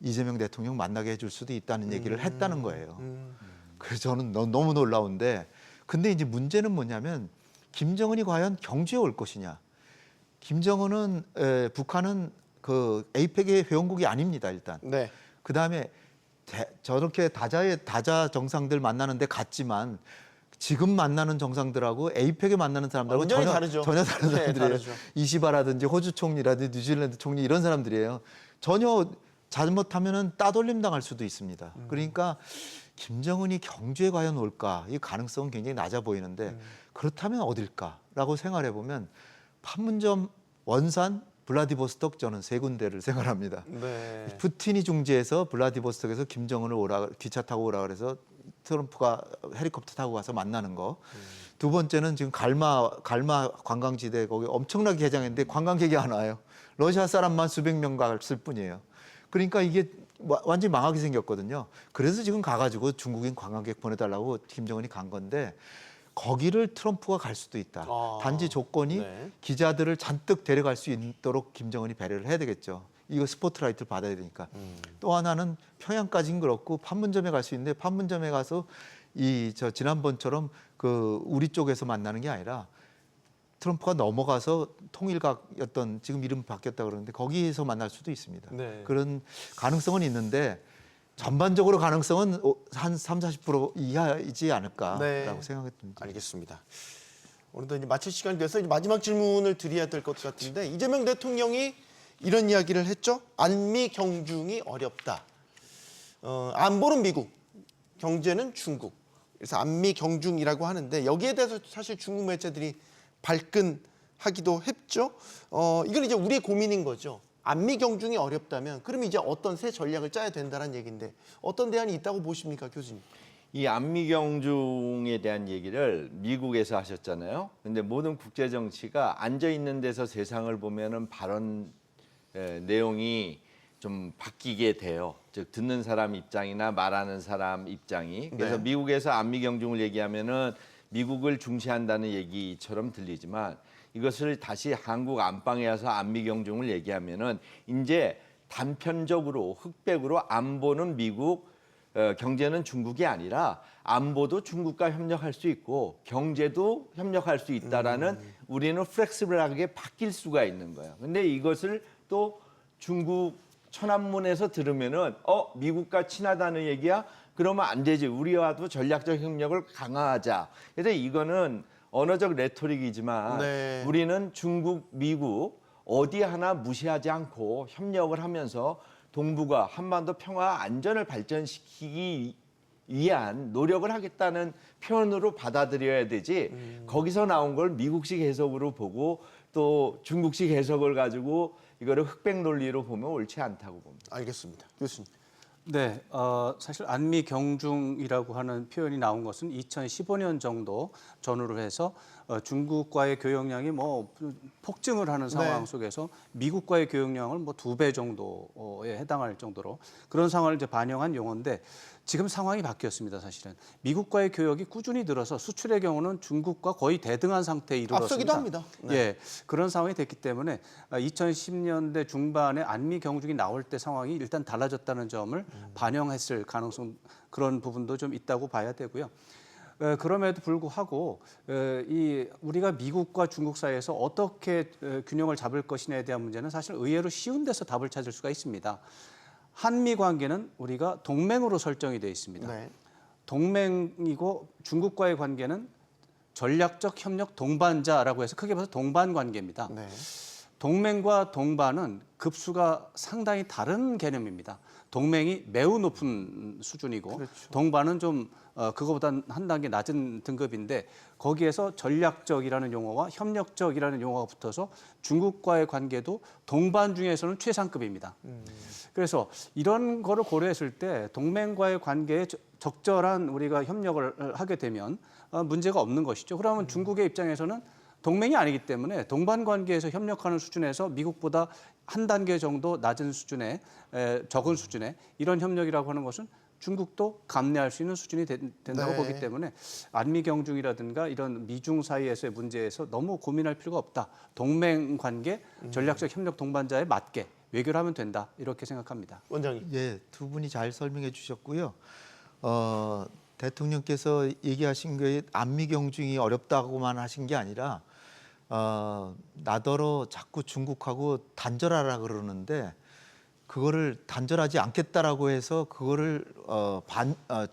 이재명 대통령 만나게 해줄 수도 있다는 얘기를 했다는 거예요. 그래서 저는 너무 놀라운데, 근데 이제 문제는 뭐냐면 김정은이 과연 경주에 올 것이냐. 김정은은 북한은 그 에이펙의 회원국이 아닙니다, 일단. 네. 그 다음에 저렇게 다자 정상들 만나는데 갔지만 지금 만나는 정상들하고 에이펙에 만나는 사람들하고 완전히 다르죠. 전혀 다른 네, 사람들이에요. 다르죠. 이시바라든지 호주 총리라든지 뉴질랜드 총리 이런 사람들이에요. 전혀 잘못하면은 따돌림 당할 수도 있습니다. 그러니까 김정은이 경주에 과연 올까? 이 가능성은 굉장히 낮아 보이는데 그렇다면 어딜까라고 생각해 보면 판문점, 원산, 블라디보스톡 저는 세 군데를 생각합니다. 네. 푸틴이 중재해서 블라디보스톡에서 김정은을 기차 타고 오라 그래서 트럼프가 헬리콥터 타고 가서 만나는 거. 두 번째는 지금 갈마 관광지대 거기 엄청나게 개장했는데 관광객이 안 와요. 러시아 사람만 수백 명 갔을 뿐이에요. 그러니까 이게 완전히 망하게 생겼거든요. 그래서 지금 가가지고 중국인 관광객 보내달라고 김정은이 간 건데 거기를 트럼프가 갈 수도 있다. 아, 단지 조건이 네. 기자들을 잔뜩 데려갈 수 있도록 김정은이 배려를 해야 되겠죠. 이거 스포트라이트를 받아야 되니까. 또 하나는 평양까지는 그렇고 판문점에 갈 수 있는데 판문점에 가서 지난번처럼 그 우리 쪽에서 만나는 게 아니라 트럼프가 넘어가서 통일각이었던 지금 이름 바뀌었다 그러는데 거기에서 만날 수도 있습니다. 네. 그런 가능성은 있는데 전반적으로 가능성은 한 30-40% 이하이지 않을까라고 네. 생각했습니다. 알겠습니다. 오늘도 이제 마칠 시간이 돼서 이제 마지막 질문을 드려야 될 것 같은데 이재명 대통령이 이런 이야기를 했죠. 안미 경중이 어렵다. 안보는 미국, 경제는 중국. 그래서 안미 경중이라고 하는데 여기에 대해서 사실 중국 매체들이 발끈하기도 했죠. 이건 이제 우리의 고민인 거죠. 안미 경중이 어렵다면 그럼 이제 어떤 새 전략을 짜야 된다는 얘기인데 어떤 대안이 있다고 보십니까, 교수님? 이 안미 경중에 대한 얘기를 미국에서 하셨잖아요. 근데 모든 국제 정치가 앉아 있는 데서 세상을 보면은 발언 내용이 좀 바뀌게 돼요. 즉 듣는 사람 입장이나 말하는 사람 입장이. 그래서 네. 미국에서 안미 경중을 얘기하면은 미국을 중시한다는 얘기처럼 들리지만 이것을 다시 한국 안방에 와서 안미 경중을 얘기하면은 이제 단편적으로 흑백으로 안보는 미국, 경제는 중국이 아니라 안보도 중국과 협력할 수 있고 경제도 협력할 수 있다라는 우리는 플렉시블하게 바뀔 수가 있는 거예요. 근데 이것을 또 중국 천안문에서 들으면은 미국과 친하다는 얘기야? 그러면 안 되지. 우리와도 전략적 협력을 강화하자. 그래서 이거는 언어적 레토릭이지만 네. 우리는 중국, 미국 어디 하나 무시하지 않고 협력을 하면서 동북아, 한반도 평화 안전을 발전시키기 위한 노력을 하겠다는 표현으로 받아들여야 되지 거기서 나온 걸 미국식 해석으로 보고 또 중국식 해석을 가지고 이거를 흑백 논리로 보면 옳지 않다고 봅니다. 알겠습니다. 교수님. 네, 사실 안미 경중이라고 하는 표현이 나온 것은 2015년 정도 전후로 해서 중국과의 교역량이 뭐 폭증을 하는 상황 네. 속에서 미국과의 교역량을 뭐 2배 정도에 해당할 정도로 그런 상황을 이제 반영한 용어인데 지금 상황이 바뀌었습니다. 사실은 미국과의 교역이 꾸준히 늘어서 수출의 경우는 중국과 거의 대등한 상태에 이르렀습니다. 앞서기도 합니다. 네. 예, 그런 상황이 됐기 때문에 2010년대 중반에 안미 경중이 나올 때 상황이 일단 달라졌다는 점을 반영했을 가능성 그런 부분도 좀 있다고 봐야 되고요. 그럼에도 불구하고 우리가 미국과 중국 사이에서 어떻게 균형을 잡을 것이냐에 대한 문제는 사실 의외로 쉬운 데서 답을 찾을 수가 있습니다. 한미 관계는 우리가 동맹으로 설정이 되어 있습니다. 네. 동맹이고 중국과의 관계는 전략적 협력 동반자라고 해서 크게 봐서 동반 관계입니다. 네. 동맹과 동반은 급수가 상당히 다른 개념입니다. 동맹이 매우 높은 수준이고 그렇죠. 동반은 좀 그거보다 한 단계 낮은 등급인데 거기에서 전략적이라는 용어와 협력적이라는 용어가 붙어서 중국과의 관계도 동반 중에서는 최상급입니다. 그래서 이런 거를 고려했을 때 동맹과의 관계의 적절한 우리가 협력을 하게 되면 문제가 없는 것이죠. 그러면 중국의 입장에서는 동맹이 아니기 때문에 동반 관계에서 협력하는 수준에서 미국보다 한 단계 정도 낮은 수준의 적은 수준의 이런 협력이라고 하는 것은 중국도 감내할 수 있는 수준이 된다고 네. 보기 때문에 안미 경중이라든가 이런 미중 사이에서의 문제에서 너무 고민할 필요가 없다. 동맹 관계, 전략적 협력 동반자에 맞게 외교를 하면 된다. 이렇게 생각합니다. 원장님. 예, 두 분이 잘 설명해 주셨고요. 대통령께서 얘기하신 게 안미 경중이 어렵다고만 하신 게 아니라 나더러 자꾸 중국하고 단절하라 그러는데 그거를 단절하지 않겠다라고 해서 그거를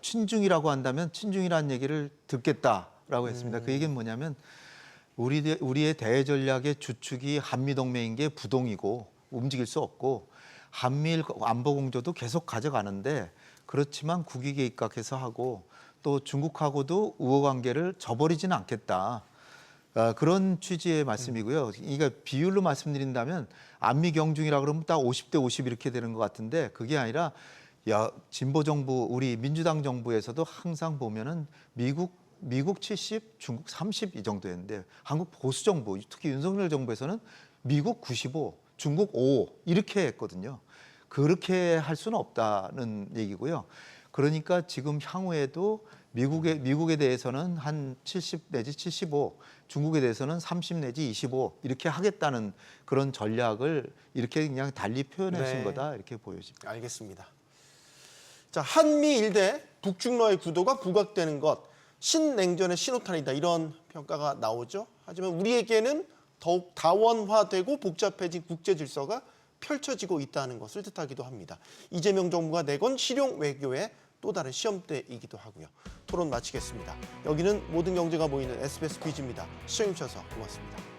친중이라고 한다면 친중이라는 얘기를 듣겠다라고 했습니다. 그 얘기는 뭐냐면 우리의 대외 전략의 주축이 한미 동맹인 게 부동이고 움직일 수 없고 한미일 안보 공조도 계속 가져가는데 그렇지만 국익에 입각해서 하고 또 중국하고도 우호 관계를 저버리지는 않겠다. 그런 취지의 말씀이고요. 그러니까 비율로 말씀드린다면 안미 경중이라 그러면 딱 50대 50 이렇게 되는 것 같은데 그게 아니라 진보 정부 우리 민주당 정부에서도 항상 보면은 미국 70, 중국 30 이 정도였는데 한국 보수 정부 특히 윤석열 정부에서는 미국 95, 중국 5 이렇게 했거든요. 그렇게 할 수는 없다는 얘기고요. 그러니까 지금 향후에도 미국에 대해서는 한 70 내지 75, 중국에 대해서는 30 내지 25 이렇게 하겠다는 그런 전략을 이렇게 그냥 달리 표현하신 네. 거다 이렇게 보여집니다. 알겠습니다. 자, 한미 일대 북중러의 구도가 부각되는 것, 신냉전의 신호탄이다 이런 평가가 나오죠. 하지만 우리에게는 더욱 다원화되고 복잡해진 국제 질서가 펼쳐지고 있다는 것을 뜻하기도 합니다. 이재명 정부가 내건 실용 외교의 또 다른 시험대이기도 하고요. 토론 마치겠습니다. 여기는 모든 경제가 모이는 SBS 퀴즈입니다. 시청해주셔서 고맙습니다.